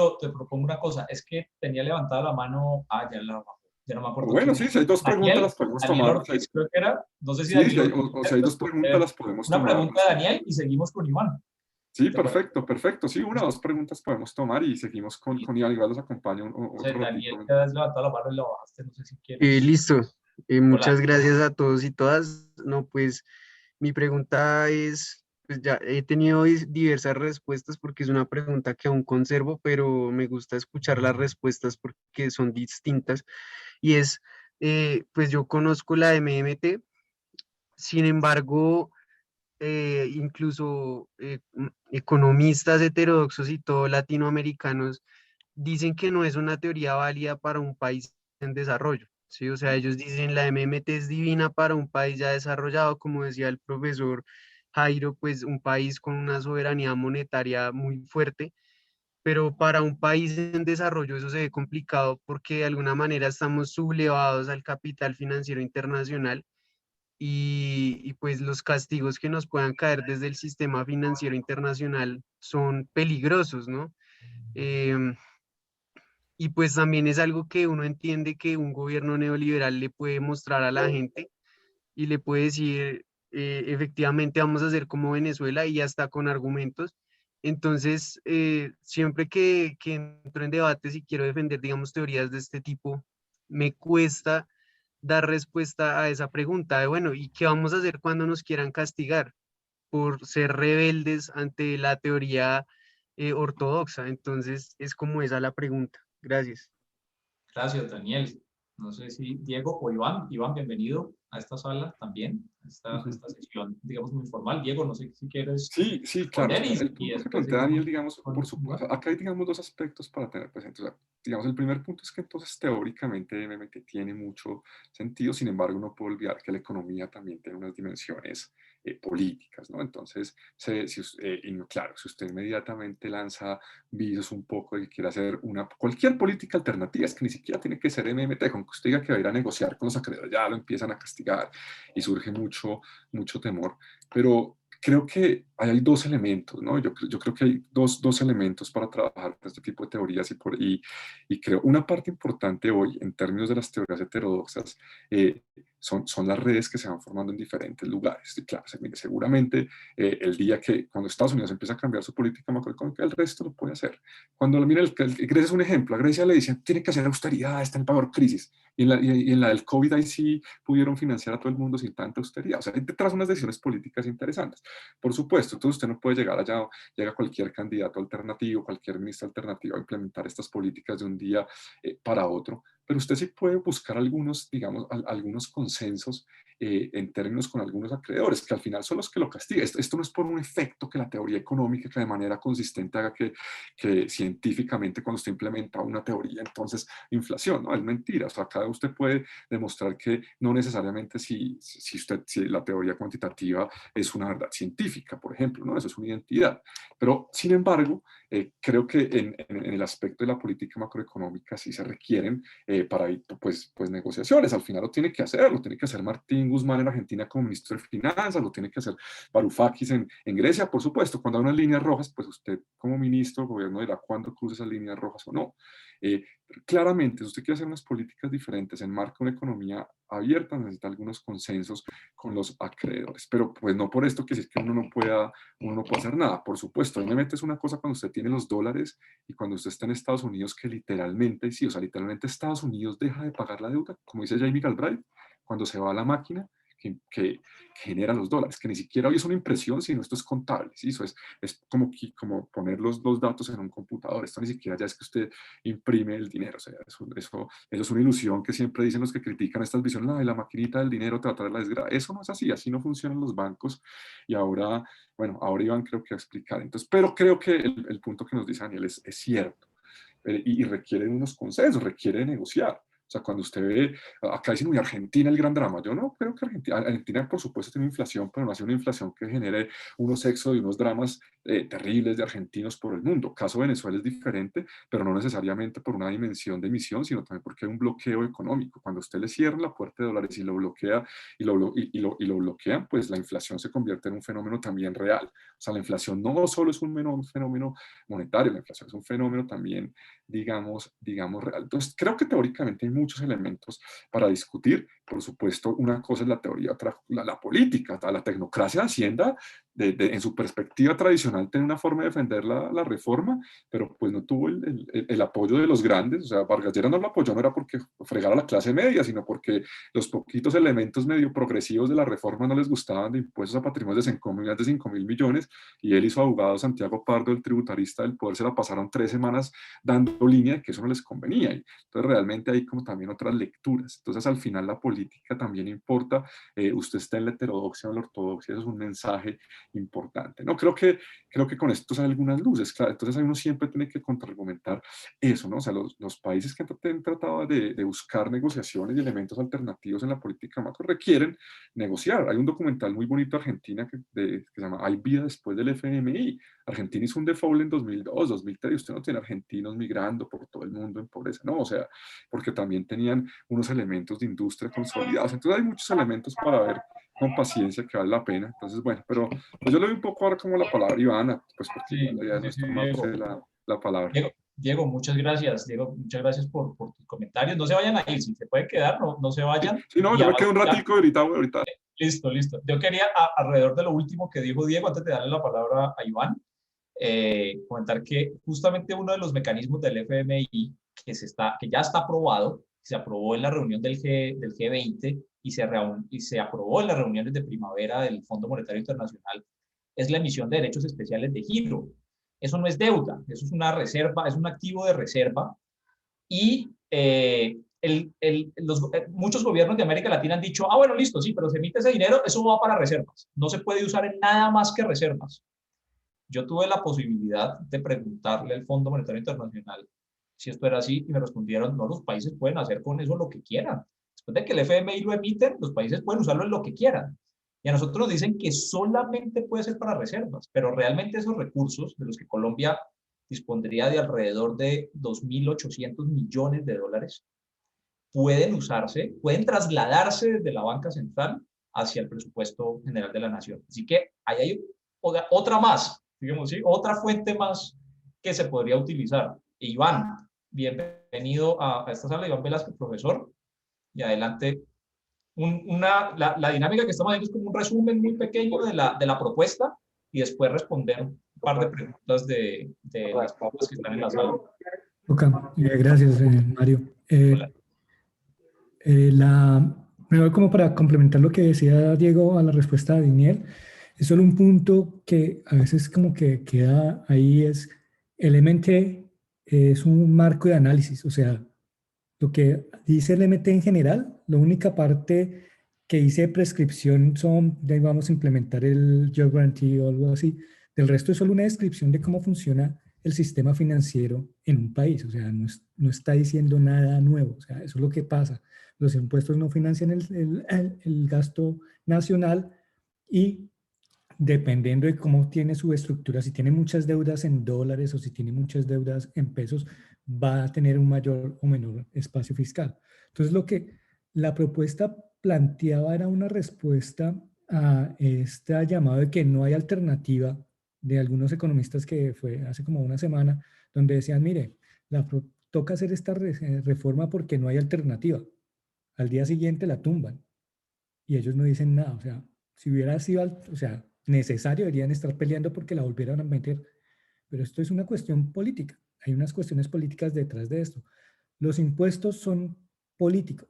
una cosa, es que tenía levantada la mano, ya no me acuerdo Bueno, quién. sí, si hay dos preguntas Daniel, las podemos Daniel tomar. Ortiz, creo que era, no sé si Sí, Daniel o si hay dos preguntas las podemos una tomar. pregunta de Daniel y seguimos con Iván. Sí, perfecto, perfecto. Sí, una o dos preguntas podemos tomar y seguimos con Iván. Igual los acompaña otro Daniel, ratito. te has levantado la mano y la bajaste, no sé si quieres. Listo. Hola. Muchas gracias a todos y todas. No, pues mi pregunta es, pues ya he tenido diversas respuestas porque es una pregunta que aún conservo, pero me gusta escuchar las respuestas porque son distintas. Y es, pues yo conozco la MMT, sin embargo, incluso economistas heterodoxos y todo latinoamericanos dicen que no es una teoría válida para un país en desarrollo, ¿sí? O sea, ellos dicen la MMT es divina para un país ya desarrollado, como decía el profesor Jairo, pues un país con una soberanía monetaria muy fuerte, pero para un país en desarrollo eso se ve complicado porque de alguna manera estamos sublevados al capital financiero internacional y pues los castigos que nos puedan caer desde el sistema financiero internacional son peligrosos, ¿no? Y pues también es algo que uno entiende que un gobierno neoliberal le puede mostrar a la gente y le puede decir, efectivamente vamos a hacer como Venezuela y hasta con argumentos. Entonces, siempre que entro en debates y quiero defender, digamos, teorías de este tipo, me cuesta dar respuesta a esa pregunta de, bueno, ¿y qué vamos a hacer cuando nos quieran castigar por ser rebeldes ante la teoría ortodoxa? Entonces, es como esa la pregunta. Gracias. Gracias, Daniel. No sé si Diego o Iván. Iván, bienvenido a esta sala también, esta sesión, digamos, muy informal. Diego, no sé si quieres. Sí, claro. El punto que plantea Daniel, digamos, por supuesto, acá hay, digamos, dos aspectos para tener presentes. O sea, digamos, el primer punto es que entonces teóricamente MMT tiene mucho sentido, sin embargo, no puedo olvidar que la economía también tiene unas dimensiones políticas, ¿no? Entonces, claro, si usted inmediatamente lanza visos un poco y quiere hacer cualquier política alternativa, es que ni siquiera tiene que ser MMT, con que usted diga que va a ir a negociar con los acreedores, ya lo empiezan a castigar y surge mucho temor, pero creo que hay dos elementos, ¿no? Yo creo que hay dos elementos para trabajar con este tipo de teorías y creo una parte importante hoy en términos de las teorías heterodoxas son las redes que se van formando en diferentes lugares. Y claro, seguramente el día cuando Estados Unidos empieza a cambiar su política macroeconómica, el resto lo puede hacer. Cuando Grecia es un ejemplo, a Grecia le dicen, tiene que hacer austeridad, está en peor crisis. Y en la del COVID ahí sí pudieron financiar a todo el mundo sin tanta austeridad. O sea, hay detrás unas decisiones políticas interesantes. Por supuesto, entonces usted no puede llegar allá, llega cualquier candidato alternativo, cualquier ministro alternativo a implementar estas políticas de un día para otro, pero usted sí puede buscar algunos, digamos, algunos consensos en términos con algunos acreedores, que al final son los que lo castigan. Esto no es por un efecto que la teoría económica que de manera consistente haga que científicamente cuando usted implementa una teoría, entonces inflación, ¿no? Es mentira. O sea, acá usted puede demostrar que no necesariamente si la teoría cuantitativa es una verdad científica, por ejemplo, ¿no? Eso es una identidad. Pero, sin embargo, creo que en el aspecto de la política macroeconómica sí se requieren para pues negociaciones. Al final lo tiene que hacer Martín Guzmán en Argentina como ministro de Finanzas, lo tiene que hacer Varoufakis en Grecia, por supuesto. Cuando hay unas líneas rojas, pues usted como ministro del gobierno dirá cuándo cruza esas líneas rojas o no. Claramente, si usted quiere hacer unas políticas diferentes, enmarca una economía abierta, necesita algunos consensos con los acreedores, pero pues no por esto que si es que uno no puede hacer nada. Por supuesto, obviamente es una cosa cuando usted tiene los dólares y cuando usted está en Estados Unidos, que literalmente, sí, o sea, literalmente Estados Unidos deja de pagar la deuda, como dice Jamie Galbraith, cuando se va a la máquina que genera los dólares, que ni siquiera hoy es una impresión, sino esto es contable, ¿sí? Eso es como poner los datos en un computador. Esto ni siquiera ya es que usted imprime el dinero. O sea, eso es una ilusión que siempre dicen los que critican estas visiones, la maquinita del dinero te va a traer la desgracia. Eso no es así no funcionan los bancos. Y ahora, bueno, ahora Iván creo que va a explicar. Entonces, pero creo que el punto que nos dice Daniel es cierto y requiere unos consensos, requiere negociar. O sea, cuando usted ve, acá dicen, uy, Argentina el gran drama. Yo no creo que Argentina por supuesto tiene inflación, pero no hace una inflación que genere unos éxodos y unos dramas terribles de argentinos por el mundo. Caso Venezuela es diferente, pero no necesariamente por una dimensión de emisión, sino también porque hay un bloqueo económico. Cuando usted le cierra la puerta de dólares y lo bloquea y lo bloquean, pues la inflación se convierte en un fenómeno también real. O sea, la inflación no solo es un fenómeno monetario, la inflación es un fenómeno también, digamos real. Entonces, creo que teóricamente hay muchos elementos para discutir. Por supuesto, una cosa es la teoría, otra la política. La tecnocracia de Hacienda, en su perspectiva tradicional, tiene una forma de defender la reforma, pero pues no tuvo el apoyo de los grandes. O sea, Vargas Lleras no lo apoyó, no era porque fregara a la clase media, sino porque los poquitos elementos medio progresivos de la reforma no les gustaban, de impuestos a patrimonios de 5.000 millones, y él y su abogado Santiago Pardo, el tributarista del poder, se la pasaron 3 semanas dando línea de que eso no les convenía. Y entonces realmente hay como también otras lecturas. Entonces al final la política también importa. Usted está en la heterodoxia o en la ortodoxia, eso es un mensaje importante, ¿no? Creo que con esto hay algunas luces, claro. Entonces uno siempre tiene que contraargumentar eso, ¿no? O sea, los países que han tratado de buscar negociaciones y elementos alternativos en la política macro requieren negociar. Hay un documental muy bonito de Argentina que se llama Hay vida después del FMI. Argentina hizo un default en 2002, 2003, y usted no tiene argentinos migrando por todo el mundo en pobreza, ¿no? O sea, porque también tenían unos elementos de industria consolidados. Entonces hay muchos elementos para ver con paciencia que vale la pena. Entonces, bueno, pero pues yo le doy un poco ahora como la palabra a Ivana, pues porque Sí, ya no está más la palabra. Diego, muchas gracias. Diego, muchas gracias por tus comentarios. No se vayan a ir, si se pueden quedar, no se vayan. Sí, no, yo me quedo un ratico ahorita. Listo. Yo quería, alrededor de lo último que dijo Diego, antes de darle la palabra a Iván, comentar que justamente uno de los mecanismos del FMI que ya está aprobado, se aprobó en la reunión del G20 y se aprobó en las reuniones de primavera del Fondo Monetario Internacional, es la emisión de derechos especiales de giro. Eso no es deuda, eso es una reserva, es un activo de reserva, y muchos gobiernos de América Latina han dicho, bueno, listo, sí, pero se emite ese dinero, eso va para reservas, no se puede usar en nada más que reservas. Yo tuve la posibilidad de preguntarle al Fondo Monetario Internacional si esto era así, y me respondieron, no, los países pueden hacer con eso lo que quieran. Después de que el FMI lo emiten, los países pueden usarlo en lo que quieran. Y a nosotros nos dicen que solamente puede ser para reservas, pero realmente esos recursos, de los que Colombia dispondría de alrededor de 2.800 millones de dólares, pueden usarse, pueden trasladarse desde la banca central hacia el presupuesto general de la nación. Así que ahí hay otra más, digamos, ¿sí? Otra fuente más que se podría utilizar. Iván, bienvenido a esta sala. Iván Velázquez, profesor, y adelante. La dinámica que estamos haciendo es como un resumen muy pequeño de la propuesta, y después responder un par de preguntas de las personas que están en la sala. Ok, gracias, Mario. Primero, como para complementar lo que decía Diego a la respuesta de Daniel, es solo un punto que a veces como que queda ahí, es el MT es un marco de análisis. O sea, lo que dice el MT en general, la única parte que dice prescripción son, de vamos a implementar el Job Guarantee o algo así. Del resto es solo una descripción de cómo funciona el sistema financiero en un país. O sea, no está diciendo nada nuevo. O sea, eso es lo que pasa. Los impuestos no financian el gasto nacional y dependiendo de cómo tiene su estructura, si tiene muchas deudas en dólares o si tiene muchas deudas en pesos, va a tener un mayor o menor espacio fiscal. Entonces, lo que la propuesta planteaba era una respuesta a este llamado de que no hay alternativa de algunos economistas que fue hace como una semana, donde decían, mire, toca hacer esta reforma porque no hay alternativa. Al día siguiente la tumban y ellos no dicen nada. O sea, si hubiera sido, o sea, necesario, deberían estar peleando porque la volvieran a meter. Pero esto es una cuestión política. Hay unas cuestiones políticas detrás de esto. Los impuestos son políticos.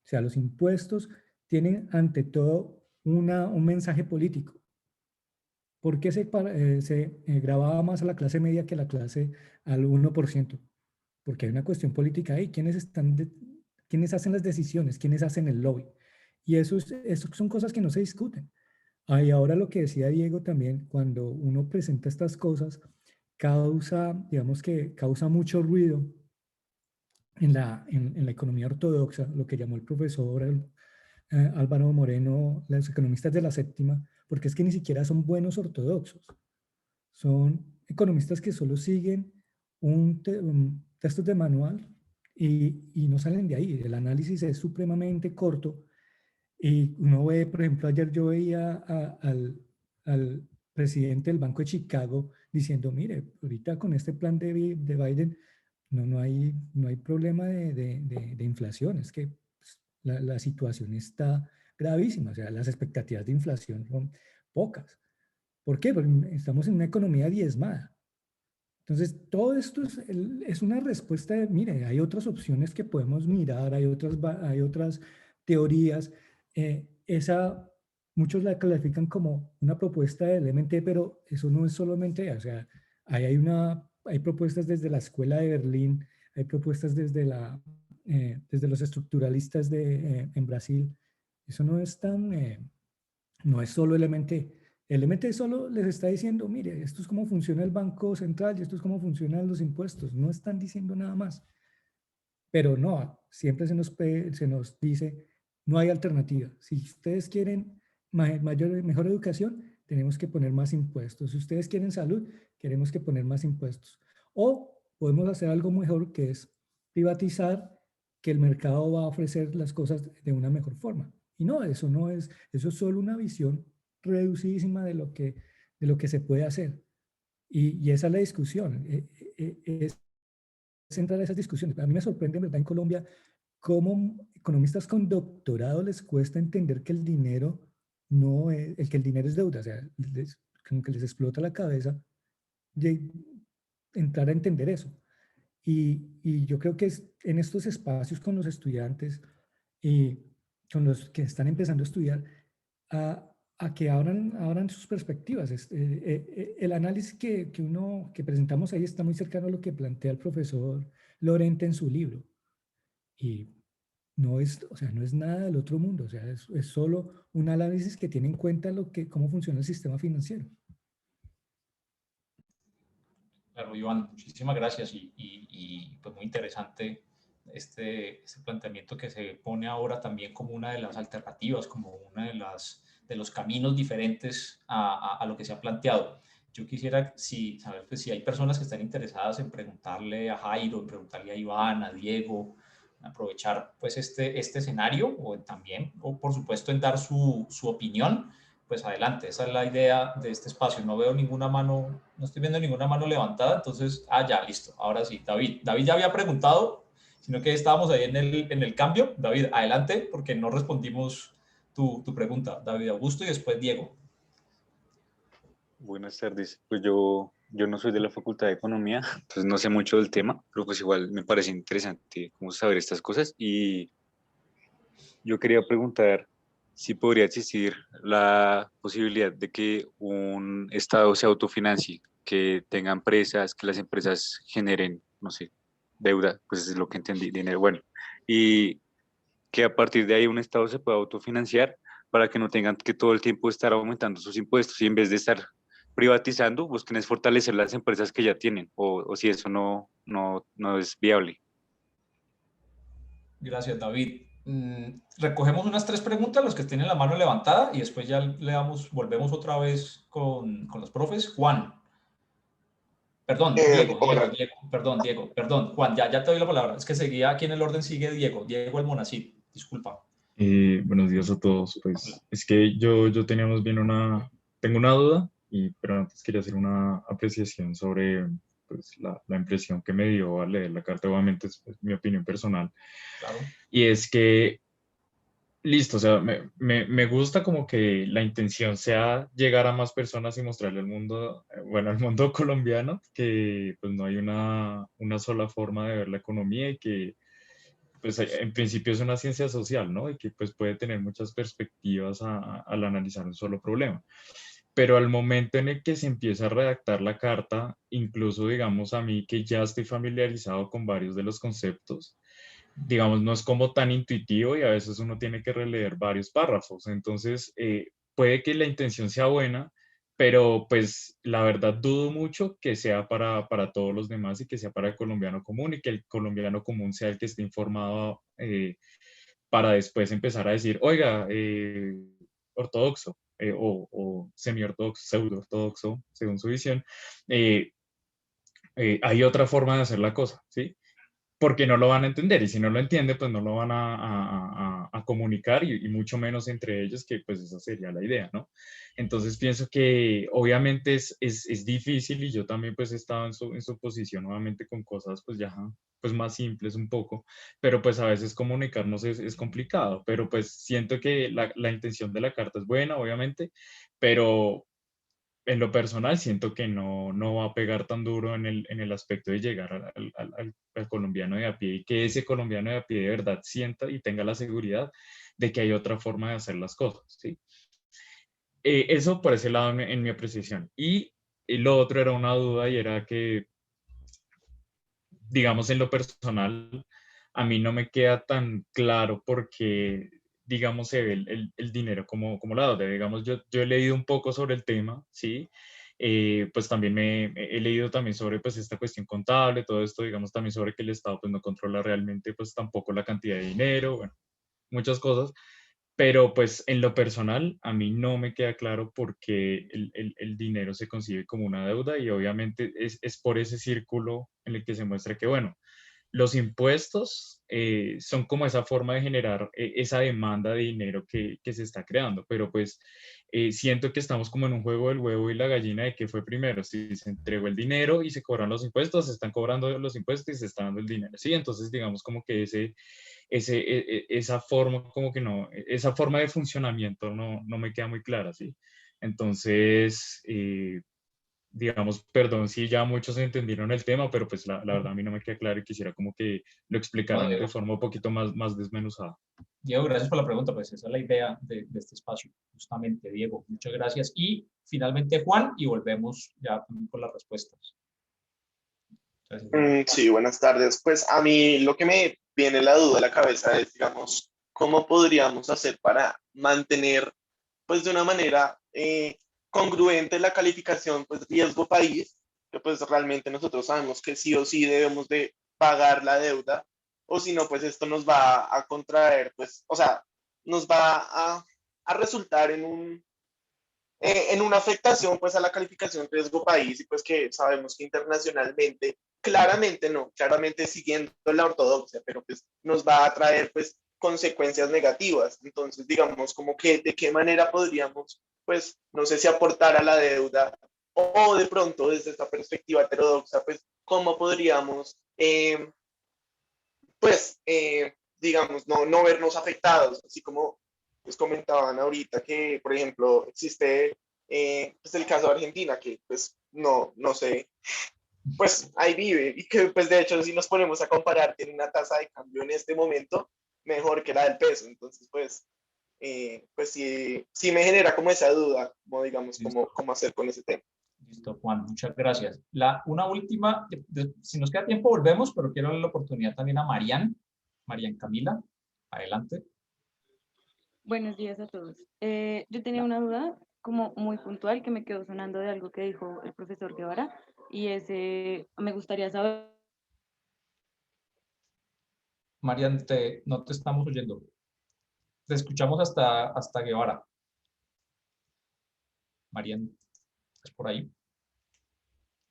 O sea, los impuestos tienen ante todo un mensaje político. ¿Por qué se grababa más a la clase media que a la clase al 1%? Porque hay una cuestión política ahí. ¿Quiénes hacen las decisiones? ¿Quiénes hacen el lobby? Y eso son cosas que no se discuten. Y ahora lo que decía Diego también, cuando uno presenta estas cosas, digamos que causa mucho ruido en la economía ortodoxa, lo que llamó el profesor Álvaro Moreno, los economistas de la séptima, porque es que ni siquiera son buenos ortodoxos. Son economistas que solo siguen textos de manual y no salen de ahí. El análisis es supremamente corto. Y uno ve, por ejemplo, ayer yo veía al presidente del Banco de Chicago diciendo, mire, ahorita con este plan de Biden no hay problema de inflación, es que pues, la situación está gravísima, o sea, las expectativas de inflación son pocas. ¿Por qué? Porque estamos en una economía diezmada. Entonces, todo esto es una respuesta de, mire, hay otras opciones que podemos mirar, hay otras teorías. Muchos la califican como una propuesta del MNT, pero eso no es solamente, o sea, hay propuestas desde la Escuela de Berlín, hay propuestas desde los estructuralistas en Brasil. Eso no es no es solo el MNT. El MNT solo les está diciendo, mire, esto es cómo funciona el Banco Central y esto es cómo funcionan los impuestos. No están diciendo nada más. Pero no, siempre se nos dice, no hay alternativa. Si ustedes quieren mejor educación, tenemos que poner más impuestos. Si ustedes quieren salud, queremos que poner más impuestos. O podemos hacer algo mejor, que es privatizar, que el mercado va a ofrecer las cosas de una mejor forma. Y no, eso es solo una visión reducidísima de lo que se puede hacer. Y esa es la discusión. Es centrar esas discusiones. A mí me sorprende, en verdad, en Colombia, cómo economistas con doctorado les cuesta entender que el dinero que el dinero es deuda. O sea, como que les explota la cabeza de entrar a entender eso. Y yo creo que es en estos espacios con los estudiantes y con los que están empezando a estudiar, a que abran sus perspectivas. El análisis que presentamos ahí está muy cercano a lo que plantea el profesor Lorente en su libro. Y no es nada del otro mundo, o sea, es solo un análisis que tiene en cuenta cómo funciona el sistema financiero. Claro, Iván, muchísimas gracias y pues muy interesante este planteamiento que se pone ahora también como una de las alternativas, como una de los caminos diferentes a lo que se ha planteado. Yo quisiera saber pues, si hay personas que están interesadas en preguntarle a Jairo, en preguntarle a Iván, a Diego, aprovechar pues este escenario o por supuesto en dar su opinión. Pues adelante, esa es la idea de este espacio. No estoy viendo ninguna mano levantada, entonces, ya, listo, ahora sí, David ya había preguntado, sino que estábamos ahí en el cambio. David, adelante, porque no respondimos tu pregunta. David Augusto y después Diego. Buenas tardes, pues yo no soy de la Facultad de Economía, entonces no sé mucho del tema, pero pues igual me parece interesante cómo saber estas cosas y yo quería preguntar si podría existir la posibilidad de que un Estado se autofinancie, que tenga empresas, que las empresas generen, no sé, deuda, pues es lo que entendí, dinero, bueno, y que a partir de ahí un Estado se pueda autofinanciar para que no tengan que todo el tiempo estar aumentando sus impuestos y en vez de estar privatizando, busquen es fortalecer las empresas que ya tienen, o si eso no es viable. Gracias, David. Recogemos unas 3 preguntas, los que tienen la mano levantada, y después ya volvemos otra vez con los profes. Juan. Perdón, Diego, perdón, Juan, ya te doy la palabra. Es que seguía aquí en el orden, sigue Diego Almonacid, disculpa. Buenos días a todos. Pues es que yo teníamos bien tengo una duda, pero antes quería hacer una apreciación sobre pues, la impresión que me dio al leer la carta. Obviamente es mi opinión personal. Claro. Y es que, listo, o sea, me gusta como que la intención sea llegar a más personas y mostrarle al mundo, bueno, al mundo colombiano, que pues no hay una sola forma de ver la economía y que pues en principio es una ciencia social, ¿no? Y que pues puede tener muchas perspectivas al analizar un solo problema. Pero al momento en el que se empieza a redactar la carta, incluso digamos a mí que ya estoy familiarizado con varios de los conceptos, digamos, no es como tan intuitivo y a veces uno tiene que releer varios párrafos. Entonces, puede que la intención sea buena, pero pues la verdad dudo mucho que sea para todos los demás y que sea para el colombiano común y que el colombiano común sea el que esté informado para después empezar a decir, oiga, ortodoxo o semi-ortodoxo, pseudo-ortodoxo, según su visión, hay otra forma de hacer la cosa, ¿sí? Porque no lo van a entender y si no lo entiende, pues no lo van a comunicar y mucho menos entre ellos, que pues esa sería la idea, ¿no? Entonces pienso que obviamente es difícil y yo también pues he estado en su posición nuevamente con cosas pues ya pues más simples un poco, pero pues a veces comunicarnos es complicado, pero pues siento que la intención de la carta es buena, obviamente, pero en lo personal siento que no va a pegar tan duro en el aspecto de llegar al colombiano de a pie y que ese colombiano de a pie de verdad sienta y tenga la seguridad de que hay otra forma de hacer las cosas, ¿sí? Eso por ese lado en mi apreciación. Y lo otro era una duda y era que, digamos, en lo personal, a mí no me queda tan claro porque, digamos, se ve el dinero como la deuda. Digamos, yo he leído un poco sobre el tema, ¿sí? Pues también he leído también sobre pues esta cuestión contable, todo esto, digamos, también sobre que el Estado pues no controla realmente pues tampoco la cantidad de dinero, bueno, muchas cosas. Pero pues en lo personal a mí no me queda claro por qué el dinero se concibe como una deuda y obviamente es por ese círculo en el que se muestra que, bueno, los impuestos son como esa forma de generar esa demanda de dinero que se está creando, pero pues siento que estamos como en un juego del huevo y la gallina de qué fue primero, si se entregó el dinero y se cobran los impuestos, se están cobrando los impuestos y se está dando el dinero, ¿sí? Entonces digamos como que esa forma como que no, esa forma de funcionamiento no me queda muy clara, ¿sí? Entonces, digamos, perdón si ya muchos entendieron el tema, pero pues la verdad a mí no me queda claro y quisiera como que lo explicaran de forma un poquito más desmenuzada. Diego, gracias por la pregunta, pues esa es la idea de este espacio, justamente, Diego, muchas gracias. Y finalmente Juan, y volvemos ya con las respuestas. Sí, buenas tardes. Pues a mí lo que me viene la duda a la cabeza es, digamos, ¿cómo podríamos hacer para mantener, pues de una manera congruente la calificación, pues riesgo país, que pues realmente nosotros sabemos que sí o sí debemos de pagar la deuda, o si no, pues esto nos va a contraer, pues, o sea, nos va a resultar en una afectación pues a la calificación riesgo país y pues que sabemos que internacionalmente claramente siguiendo la ortodoxia, pero pues nos va a traer pues consecuencias negativas. Entonces, digamos, como que de qué manera podríamos, pues, no sé si aportar a la deuda o de pronto desde esta perspectiva heterodoxa, pues, cómo podríamos, digamos, no vernos afectados, así como pues comentaban ahorita que, por ejemplo, existe pues el caso de Argentina, que pues no sé, pues ahí vive y que pues de hecho si nos ponemos a comparar tiene una tasa de cambio en este momento mejor que la del peso, entonces pues sí me genera como esa duda, como digamos, cómo hacer con ese tema. Listo, Juan, muchas gracias. Una última, si nos queda tiempo volvemos, pero quiero darle la oportunidad también a Marian Camila. Adelante. Buenos días a todos. Yo tenía una duda como muy puntual que me quedó sonando de algo que dijo el profesor Guevara y me gustaría saber. Marian, no te estamos oyendo. Te escuchamos hasta Guevara. Marian, ¿estás por ahí?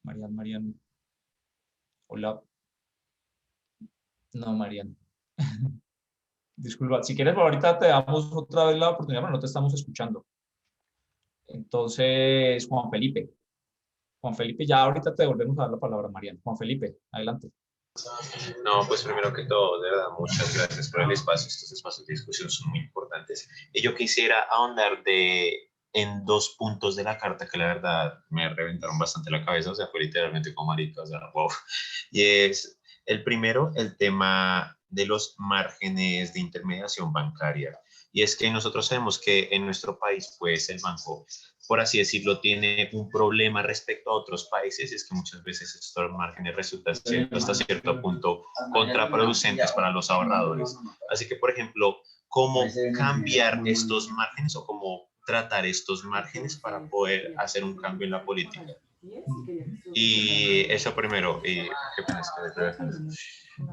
Marian. Hola. No, Marian. Disculpa, si quieres, ahorita te damos otra vez la oportunidad, pero no te estamos escuchando. Entonces, Juan Felipe. Juan Felipe, ya ahorita te volvemos a dar la palabra, Marian. Juan Felipe, adelante. No, pues primero que todo, de verdad, muchas gracias por el espacio. Estos espacios de discusión son muy importantes. Y yo quisiera ahondar en dos puntos de la carta que la verdad me reventaron bastante la cabeza, o sea, fue literalmente como marica, o sea, wow. Y es el primero, el tema de los márgenes de intermediación bancaria. Y es que nosotros sabemos que en nuestro país, pues el banco, por así decirlo, tiene un problema respecto a otros países, es que muchas veces estos márgenes resultan siendo hasta cierto punto contraproducentes para los ahorradores. Así que, por ejemplo, ¿cómo cambiar estos márgenes o cómo tratar estos márgenes para poder hacer un cambio en la política? Y eso primero, qué pena,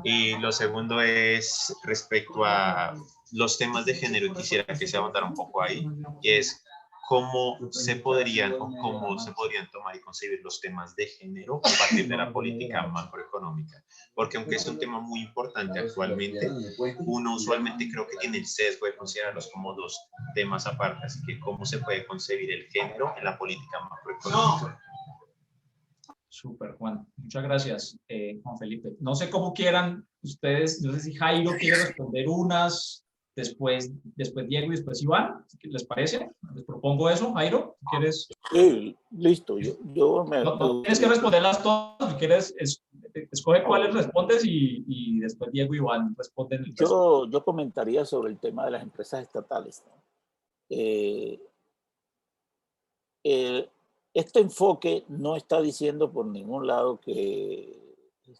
y lo segundo es respecto a los temas de género, y quisiera que se ahondara un poco ahí, y es cómo se podrían tomar y concebir los temas de género a partir de la política macroeconómica. Porque aunque es un tema muy importante actualmente, uno usualmente creo que tiene el sesgo de considerarlos como dos temas aparte. Así que, ¿cómo se puede concebir el género en la política macroeconómica? Súper, Juan. Muchas gracias, Juan Felipe. No sé cómo quieran ustedes, no sé si Jairo quiere responder unas, después Diego y después Iván, ¿les parece? Les propongo eso, Jairo, ¿quieres? Sí, listo. No tienes que responderlas todas, si quieres, escoge cuáles respondes y después Diego y Iván responden. Yo comentaría sobre el tema de las empresas estatales, ¿no? Este enfoque no está diciendo por ningún lado que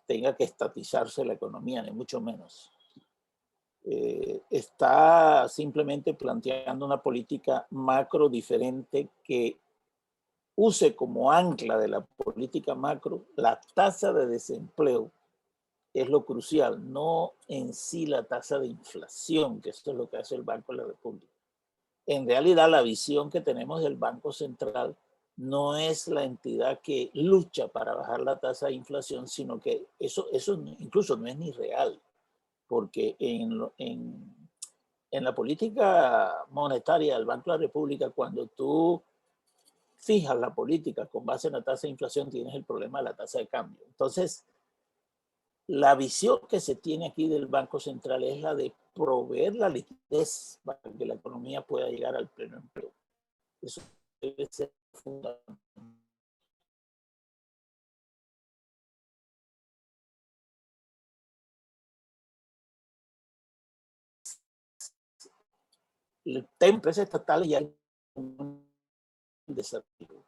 tenga que estatizarse la economía, ni mucho menos. Está simplemente planteando una política macro diferente que use como ancla de la política macro la tasa de desempleo, que es lo crucial, no en sí la tasa de inflación, que esto es lo que hace el Banco de la República. En realidad, la visión que tenemos del Banco Central no es la entidad que lucha para bajar la tasa de inflación, sino que eso incluso no es ni real, porque en la política monetaria del Banco de la República, cuando tú fijas la política con base en la tasa de inflación, tienes el problema de la tasa de cambio. Entonces, la visión que se tiene aquí del Banco Central es la de proveer la liquidez para que la economía pueda llegar al pleno empleo. Eso debe ser fundamental. El tema de empresas estatales ya hay un desarrollo.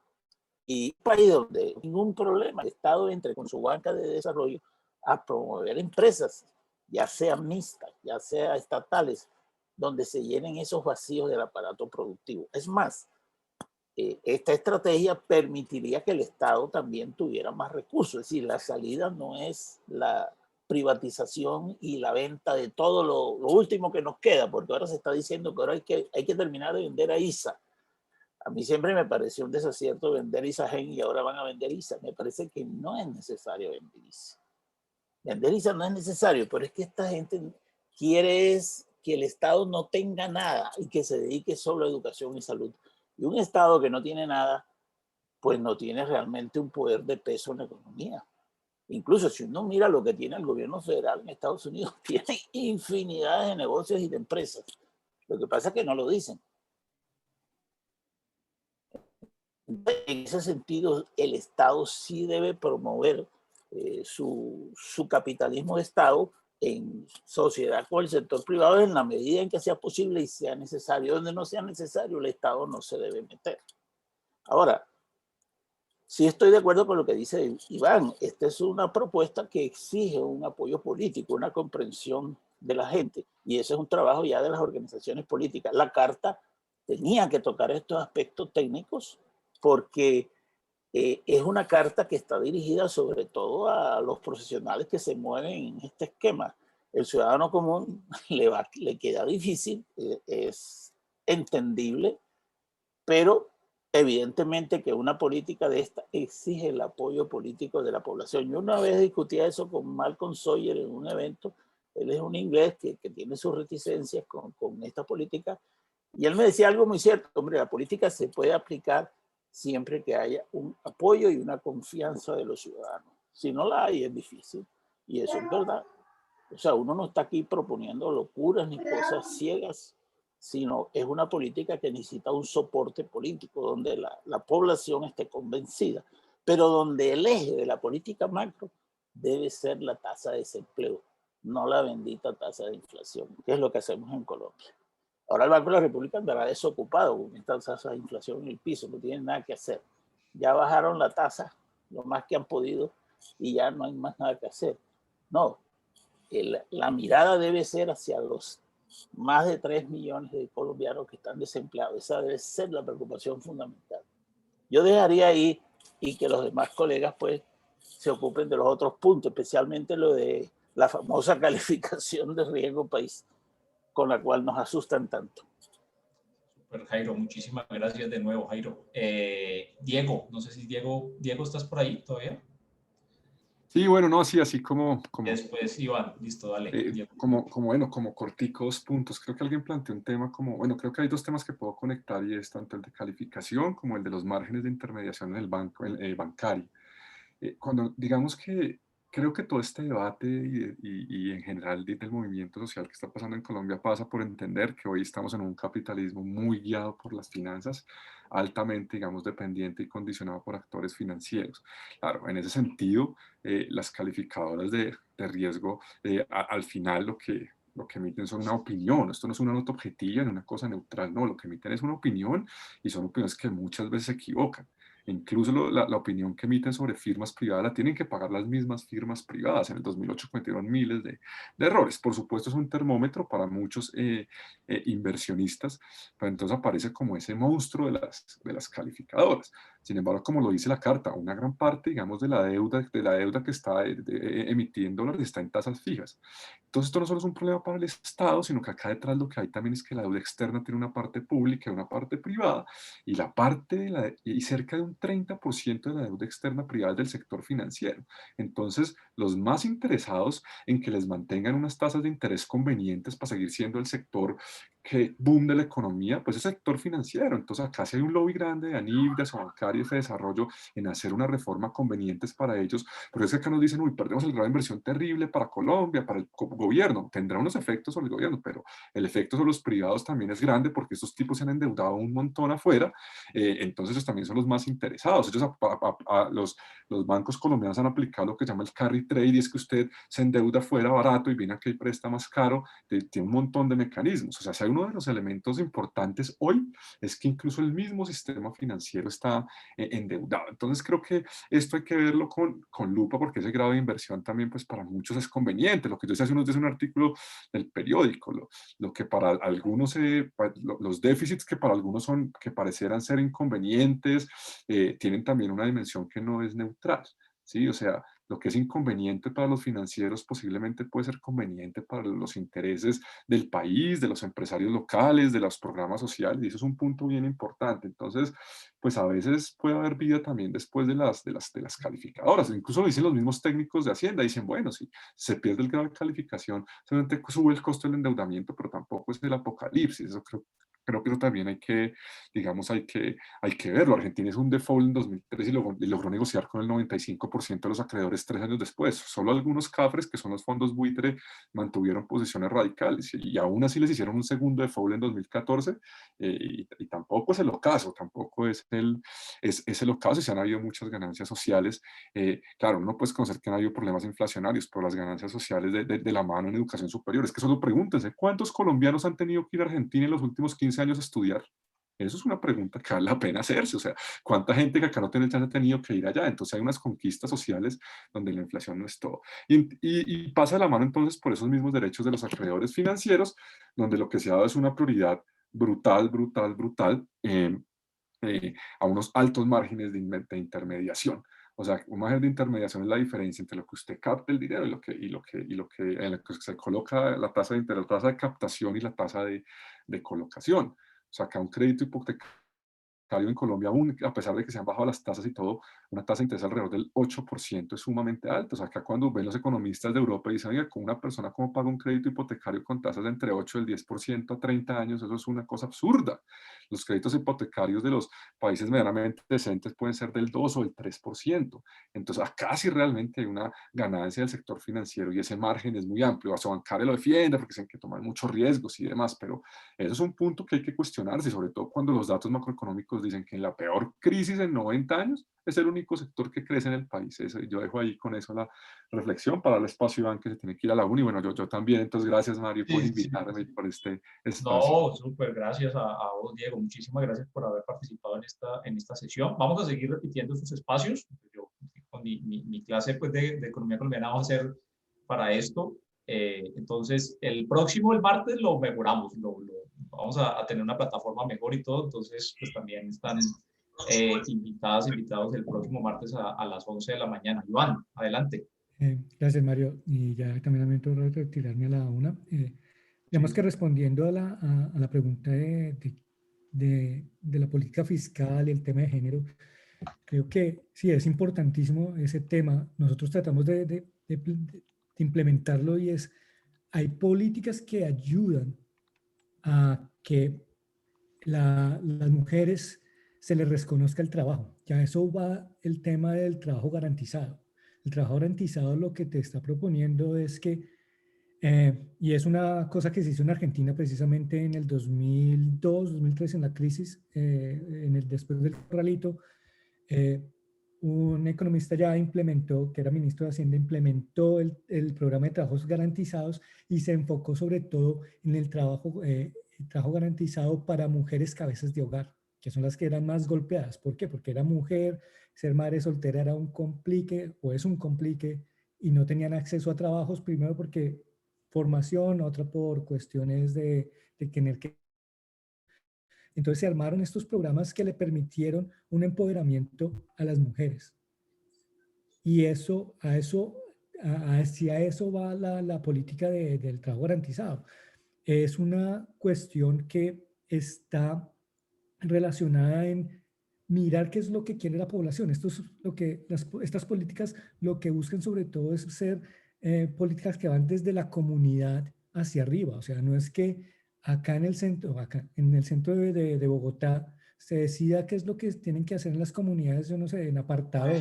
Y un país donde ningún problema, el Estado entre con su banca de desarrollo a promover empresas, ya sean mixtas, ya sean estatales, donde se llenen esos vacíos del aparato productivo. Es más, esta estrategia permitiría que el Estado también tuviera más recursos. Es decir, la salida no es la privatización y la venta de todo lo último que nos queda, porque ahora se está diciendo que ahora hay que terminar de vender a ISA. A mí siempre me pareció un desacierto vender ISAGEN y ahora van a vender ISA. Me parece que no es necesario vender ISA. Vender ISA no es necesario, pero es que esta gente quiere que el Estado no tenga nada y que se dedique solo a educación y salud. Y un Estado que no tiene nada, pues no tiene realmente un poder de peso en la economía. Incluso si uno mira lo que tiene el gobierno federal en Estados Unidos, tiene infinidad de negocios y de empresas. Lo que pasa es que no lo dicen. En ese sentido, el Estado sí debe promover su capitalismo de Estado en sociedad con el sector privado en la medida en que sea posible y sea necesario. Donde no sea necesario, el Estado no se debe meter. Ahora, sí estoy de acuerdo con lo que dice Iván. Esta es una propuesta que exige un apoyo político, una comprensión de la gente. Y ese es un trabajo ya de las organizaciones políticas. La carta tenía que tocar estos aspectos técnicos porque es una carta que está dirigida sobre todo a los profesionales que se mueven en este esquema. El ciudadano común le queda difícil, es entendible, pero evidentemente que una política de esta exige el apoyo político de la población. Yo una vez discutía eso con Malcolm Sawyer en un evento. Él es un inglés que tiene sus reticencias con esta política, y él me decía algo muy cierto: hombre, la política se puede aplicar siempre que haya un apoyo y una confianza de los ciudadanos. Si no la hay, es difícil, y eso es verdad. O sea, uno no está aquí proponiendo locuras ni cosas ciegas, sino es una política que necesita un soporte político donde la población esté convencida, pero donde el eje de la política macro debe ser la tasa de desempleo, no la bendita tasa de inflación, que es lo que hacemos en Colombia. Ahora el Banco de la República andará desocupado con esta tasa de inflación en el piso, no tienen nada que hacer. Ya bajaron la tasa lo más que han podido y ya no hay más nada que hacer. No, la mirada debe ser hacia los más de 3 millones de colombianos que están desempleados. Esa debe ser la preocupación fundamental. Yo dejaría ahí y que los demás colegas pues se ocupen de los otros puntos, especialmente lo de la famosa calificación de riesgo país, con la cual nos asustan tanto. Super, Jairo, muchísimas gracias de nuevo, Jairo. Diego, no sé si Diego, ¿estás por ahí todavía? Sí, bueno, no, sí, así como después, Iván, listo, dale. Como corticos puntos. Creo que alguien planteó un tema como, bueno, creo que hay dos temas que puedo conectar, y es tanto el de calificación como el de los márgenes de intermediación en el banco, bancario. Cuando digamos que creo que todo este debate y en general del movimiento social que está pasando en Colombia pasa por entender que hoy estamos en un capitalismo muy guiado por las finanzas, altamente, digamos, dependiente y condicionado por actores financieros. Claro, en ese sentido, las calificadoras de riesgo, al final lo que emiten son una opinión. Esto no es una nota objetiva ni una cosa neutral, no, lo que emiten es una opinión, y son opiniones que muchas veces se equivocan. Incluso la opinión que emiten sobre firmas privadas la tienen que pagar las mismas firmas privadas. En el 2008 cometieron miles de errores. Por supuesto, es un termómetro para muchos inversionistas, pero entonces aparece como ese monstruo de las calificadoras. Sin embargo, como lo dice la carta, una gran parte, digamos, de la deuda que está emitida en dólares está en tasas fijas. Entonces, esto no solo es un problema para el Estado, sino que acá detrás lo que hay también es que la deuda externa tiene una parte pública y una parte privada, y la parte y cerca de un 30% de la deuda externa privada es del sector financiero. Entonces, los más interesados en que les mantengan unas tasas de interés convenientes para seguir siendo el sector que boom de la economía, pues es el sector financiero. Entonces, acá sí hay un lobby grande de ANIF, de Asobancaria y de Desarrollo en hacer una reforma convenientes para ellos, pero es que acá nos dicen, uy, perdemos el grado de inversión terrible para Colombia, para el gobierno. Tendrá unos efectos sobre el gobierno, pero el efecto sobre los privados también es grande porque estos tipos se han endeudado un montón afuera. Entonces ellos también son los más interesados. Ellos los bancos colombianos han aplicado lo que se llama el carry trade, y es que usted se endeuda fuera barato y viene aquí y presta más caro. Tiene un montón de mecanismos. O sea, si hay uno de los elementos importantes hoy es que incluso el mismo sistema financiero está endeudado. Entonces creo que esto hay que verlo con lupa, porque ese grado de inversión también pues para muchos es conveniente. Lo que yo decía hace unos días en un artículo del periódico, lo que para algunos, los déficits que para algunos son, que parecieran ser inconvenientes, tienen también una dimensión que no es neutral, ¿sí? O sea, lo que es inconveniente para los financieros posiblemente puede ser conveniente para los intereses del país, de los empresarios locales, de los programas sociales, y eso es un punto bien importante. Entonces, pues a veces puede haber vida también después de las calificadoras. Incluso lo dicen los mismos técnicos de Hacienda, dicen, bueno, si se pierde el grado de calificación, solamente sube el costo del endeudamiento, pero tampoco es el apocalipsis. Eso creo que eso también hay que, digamos, hay que verlo. Argentina es un default en 2003 y logró negociar con el 95% de los acreedores 3 años después. Solo algunos cafres, que son los fondos buitre, mantuvieron posiciones radicales, y aún así les hicieron un segundo default en 2014, y tampoco es el ocaso, tampoco es el ocaso, y se han habido muchas ganancias sociales. Claro, uno puede conocer que han habido problemas inflacionarios, pero las ganancias sociales de la mano en educación superior, es que solo pregúntense, ¿cuántos colombianos han tenido que ir a Argentina en los últimos 15 años a estudiar? Eso es una pregunta que vale la pena hacerse. O sea, ¿cuánta gente que acá no tiene chance ha tenido que ir allá? Entonces hay unas conquistas sociales donde la inflación no es todo. Y pasa la mano entonces por esos mismos derechos de los acreedores financieros, donde lo que se ha dado es una prioridad brutal, brutal, brutal, a unos altos márgenes de intermediación. O sea, un margen de intermediación es la diferencia entre lo que usted capta el dinero en lo que se coloca la tasa de interés, la tasa de captación y la tasa de colocación. O sea, acá un crédito hipotecario en Colombia, aún a pesar de que se han bajado las tasas y todo, una tasa de interés alrededor del 8% es sumamente alta. O sea, acá cuando ven los economistas de Europa y dicen, oiga, con una persona cómo paga un crédito hipotecario con tasas de entre 8 y el 10% a 30 años, eso es una cosa absurda. Los créditos hipotecarios de los países medianamente decentes pueden ser del 2 o el 3%. Entonces, acá sí realmente hay una ganancia del sector financiero y ese margen es muy amplio. Bancaria lo defiende porque dicen que toman muchos riesgos y demás, pero eso es un punto que hay que cuestionarse, sobre todo cuando los datos macroeconómicos dicen que en la peor crisis en 90 años es el único sector que crece en el país. Yo dejo ahí con eso la reflexión para el espacio Iván, que se tiene que ir a la uni. Bueno, yo también. Entonces, gracias, Mario, por invitarme por este espacio. No, súper, gracias a vos, Diego. Muchísimas gracias por haber participado en esta sesión. Vamos a seguir repitiendo estos espacios. Yo, con mi clase pues, de Economía Colombiana, vamos a hacer para esto. Entonces, el martes, lo mejoramos. Vamos a tener una plataforma mejor y todo. Entonces, pues también están invitados el próximo martes a las 11 de la mañana. Iván, adelante. Gracias, Mario. Y ya también me tengo que retirarme a la 1. Digamos que respondiendo a la pregunta de la política fiscal, el tema de género, creo que sí, es importantísimo ese tema. Nosotros tratamos de implementarlo y hay políticas que ayudan a que las mujeres se les reconozca el trabajo. Ya eso va el tema del trabajo garantizado. El trabajo garantizado lo que te está proponiendo es que, y es una cosa que se hizo en Argentina precisamente en el 2002, 2003, en la crisis, después del corralito, un economista ya implementó, que era ministro de Hacienda, implementó el programa de trabajos garantizados y se enfocó sobre todo en el trabajo garantizado para mujeres cabezas de hogar, que son las que eran más golpeadas. ¿Por qué? Porque era mujer, ser madre soltera era un complique o es un complique y no tenían acceso a trabajos, primero porque formación, otra por cuestiones de tener que... Entonces se armaron estos programas que le permitieron un empoderamiento a las mujeres. Y hacia eso va la política del trabajo garantizado. Es una cuestión que está relacionada en mirar qué es lo que quiere la población. Esto es lo que estas políticas lo que buscan sobre todo es ser políticas que van desde la comunidad hacia arriba. O sea, no es que acá en el centro de Bogotá se decida qué es lo que tienen que hacer en las comunidades, yo no sé, en Apartado,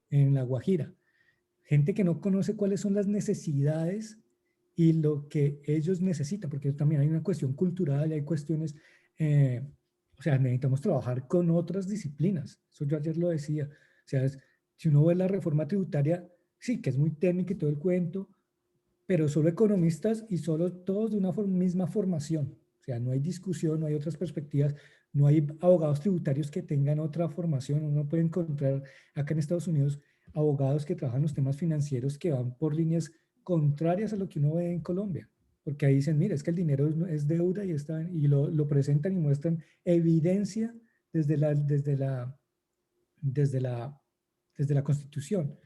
en La Guajira. Gente que no conoce cuáles son las necesidades y lo que ellos necesitan, porque también hay una cuestión cultural y hay cuestiones, o sea, necesitamos trabajar con otras disciplinas. Eso yo ayer lo decía. O sea, si uno ve la reforma tributaria, sí, que es muy técnica y todo el cuento, pero solo economistas y solo todos de una misma formación. O sea, no hay discusión, no hay otras perspectivas, no hay abogados tributarios que tengan otra formación. Uno puede encontrar acá en Estados Unidos abogados que trabajan los temas financieros que van por líneas contrarias a lo que uno ve en Colombia. Porque ahí dicen, mira, es que el dinero es deuda y lo presentan y muestran evidencia desde la Constitución.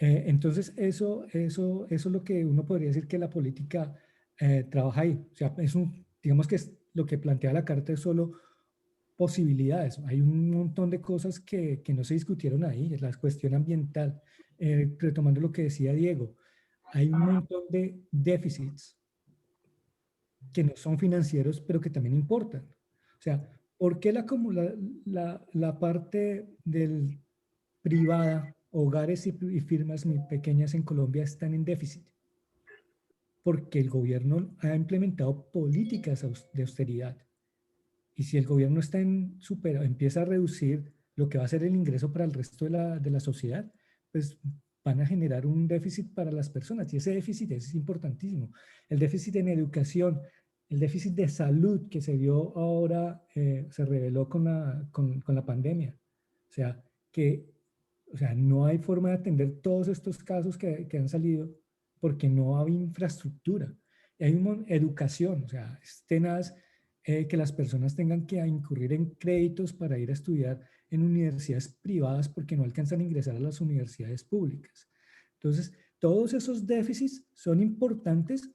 Entonces, eso es lo que uno podría decir que la política trabaja ahí. O sea, digamos que lo que plantea la carta es solo posibilidades. Hay un montón de cosas que no se discutieron ahí. La cuestión ambiental, retomando lo que decía Diego, hay un montón de déficits que no son financieros, pero que también importan. O sea, ¿por qué la parte privada, hogares y firmas muy pequeñas en Colombia están en déficit? Porque el gobierno ha implementado políticas de austeridad. Y si el gobierno empieza a reducir lo que va a ser el ingreso para el resto de la sociedad, pues van a generar un déficit para las personas. Y ese déficit es importantísimo. El déficit en educación. el déficit de salud que se vio ahora, se reveló con la pandemia. O sea, no hay forma de atender todos estos casos que han salido porque no hay infraestructura. Y hay una educación, o sea, es tenaz que las personas tengan que incurrir en créditos para ir a estudiar en universidades privadas porque no alcanzan a ingresar a las universidades públicas. Entonces, todos esos déficits son importantes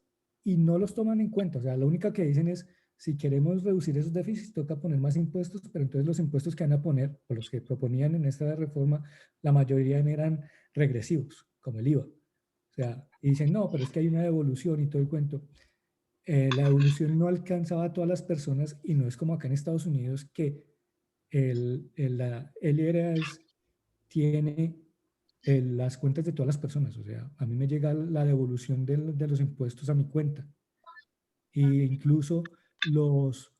y no los toman en cuenta. O sea, lo único que dicen es, si queremos reducir esos déficits, toca poner más impuestos, pero entonces los impuestos que van a poner, o los que proponían en esta reforma, la mayoría eran regresivos, como el IVA. O sea, y dicen, no, pero es que hay una devolución y todo el cuento. La devolución no alcanzaba a todas las personas y no es como acá en Estados Unidos que el IRS tiene las cuentas de todas las personas. O sea, a mí me llega la devolución de los impuestos a mi cuenta. E incluso los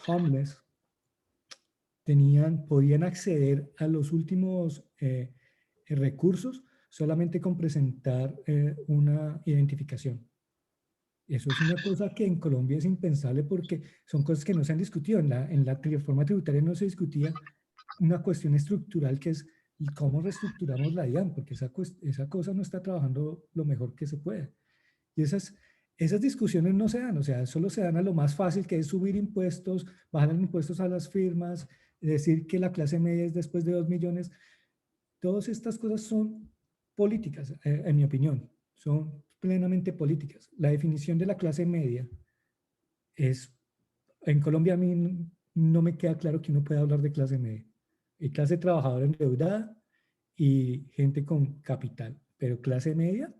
homeless podían acceder a los últimos recursos solamente con presentar una identificación. Eso es una cosa que en Colombia es impensable porque son cosas que no se han discutido. En la reforma tributaria no se discutía una cuestión estructural que es cómo reestructuramos la DIAN, porque esa cosa no está trabajando lo mejor que se puede. Y esas discusiones no se dan, o sea, solo se dan a lo más fácil, que es subir impuestos, bajar los impuestos a las firmas, decir que la clase media es después de 2 millones. Todas estas cosas son políticas, en mi opinión, son plenamente políticas. La definición de la clase media es, en Colombia a mí no me queda claro que uno pueda hablar de clase media. Hay clase trabajadora endeudada y gente con capital, pero clase media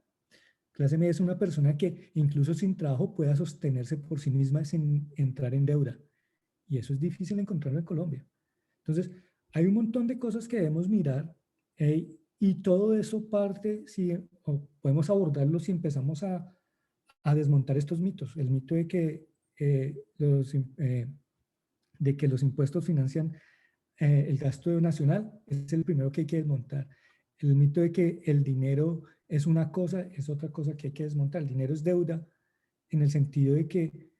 es una persona que incluso sin trabajo pueda sostenerse por sí misma sin entrar en deuda. Y eso es difícil encontrarlo en Colombia. Entonces, hay un montón de cosas que debemos mirar y todo eso parte, podemos abordarlo si empezamos a desmontar estos mitos. El mito de que los impuestos financian el gasto nacional es el primero que hay que desmontar. El mito de que el dinero es una cosa, es otra cosa que hay que desmontar. El dinero es deuda en el sentido de que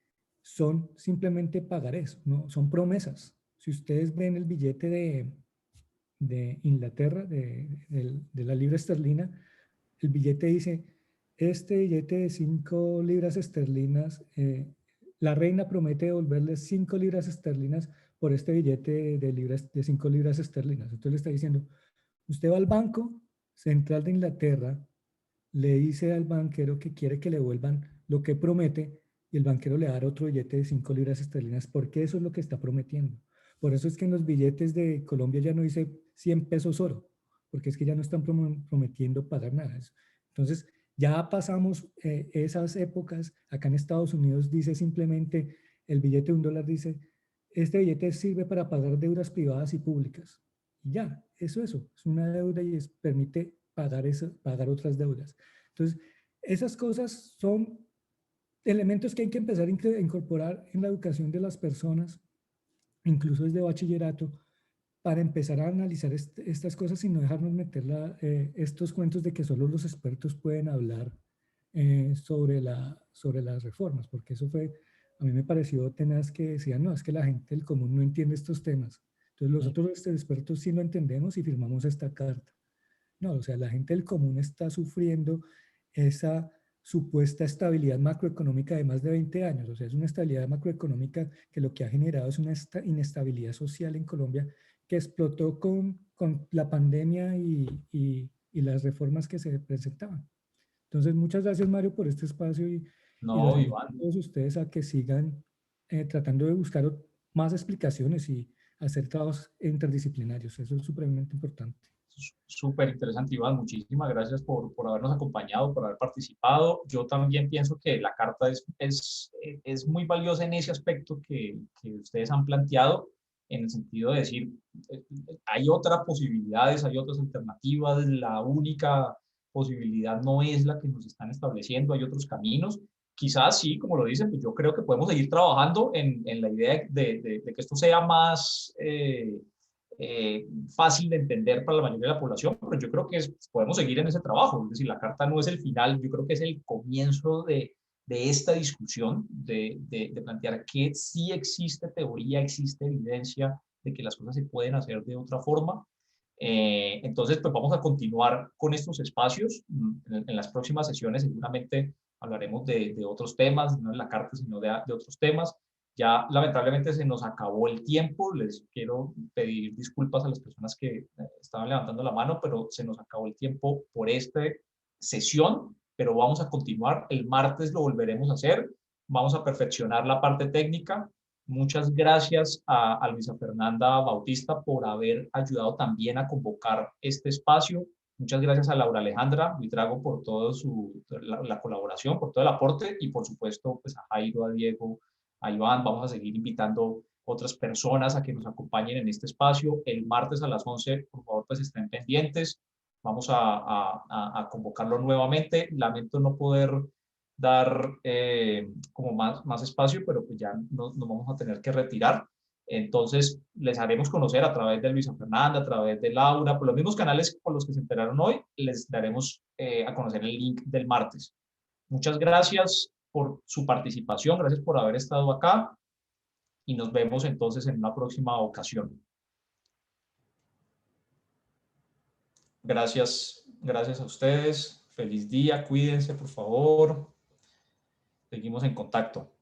son simplemente pagarés, ¿no? Son promesas. Si ustedes ven el billete de Inglaterra, de la libra esterlina, el billete dice, este billete de 5 libras esterlinas, la reina promete devolverle 5 libras esterlinas por este billete de 5 libras esterlinas. Entonces le está diciendo, usted va al Banco Central de Inglaterra, le dice al banquero que quiere que le devuelvan lo que promete y el banquero le da otro billete de 5 libras esterlinas porque eso es lo que está prometiendo. Por eso es que en los billetes de Colombia ya no dice 100 pesos oro, porque es que ya no están prometiendo pagar nada. Entonces, ya pasamos esas épocas. Acá en Estados Unidos dice simplemente, el billete de $1 dice, este billete sirve para pagar deudas privadas y públicas. Y ya, eso es una deuda y permite pagar otras deudas. Entonces, esas cosas son elementos que hay que empezar a incorporar en la educación de las personas, incluso desde bachillerato, para empezar a analizar estas cosas y no dejarnos meter estos cuentos de que solo los expertos pueden hablar sobre las reformas, porque eso a mí me pareció tenaz que decían, no, es que la gente del común no entiende estos temas. Entonces los otros expertos sí lo entendemos y firmamos esta carta. No, o sea, la gente del común está sufriendo esa supuesta estabilidad macroeconómica de más de 20 años. O sea, es una estabilidad macroeconómica que lo que ha generado es una inestabilidad social en Colombia que explotó con la pandemia y las reformas que se presentaban. Entonces, muchas gracias, Mario, por este espacio y los invito a todos ustedes a que sigan tratando de buscar más explicaciones y hacer trabajos interdisciplinarios. Eso es supremamente importante. Súper interesante, Iván. Muchísimas gracias por habernos acompañado, por haber participado. Yo también pienso que la carta es muy valiosa en ese aspecto que ustedes han planteado, en el sentido de decir, hay otras posibilidades, hay otras alternativas, la única posibilidad no es la que nos están estableciendo, hay otros caminos. Quizás sí, como lo dicen, pues yo creo que podemos seguir trabajando en la idea de que esto sea más fácil de entender para la mayoría de la población, pero yo creo que podemos seguir en ese trabajo. Es decir, la carta no es el final, yo creo que es el comienzo de de esta discusión, de plantear que sí existe teoría, existe evidencia de que las cosas se pueden hacer de otra forma. Entonces, pues vamos a continuar con estos espacios. En las próximas sesiones seguramente hablaremos de otros temas, no en la carta, sino de otros temas. Ya lamentablemente se nos acabó el tiempo. Les quiero pedir disculpas a las personas que estaban levantando la mano, pero se nos acabó el tiempo por esta sesión, pero vamos a continuar. El martes lo volveremos a hacer. Vamos a perfeccionar la parte técnica. Muchas gracias a Luisa Fernanda Bautista por haber ayudado también a convocar este espacio. Muchas gracias a Laura Alejandra Buitrago por toda la colaboración, por todo el aporte, y por supuesto pues a Jairo, a Diego, a Iván. Vamos a seguir invitando otras personas a que nos acompañen en este espacio. El martes a las 11, por favor, pues estén pendientes. Vamos a convocarlo nuevamente. Lamento no poder dar como más espacio, pero pues ya nos vamos a tener que retirar. Entonces, les haremos conocer a través de Luisa Fernanda, a través de Laura, por los mismos canales por los que se enteraron hoy, les daremos a conocer el link del martes. Muchas gracias por su participación, gracias por haber estado acá, y nos vemos entonces en una próxima ocasión. Gracias a ustedes. Feliz día, cuídense, por favor. Seguimos en contacto.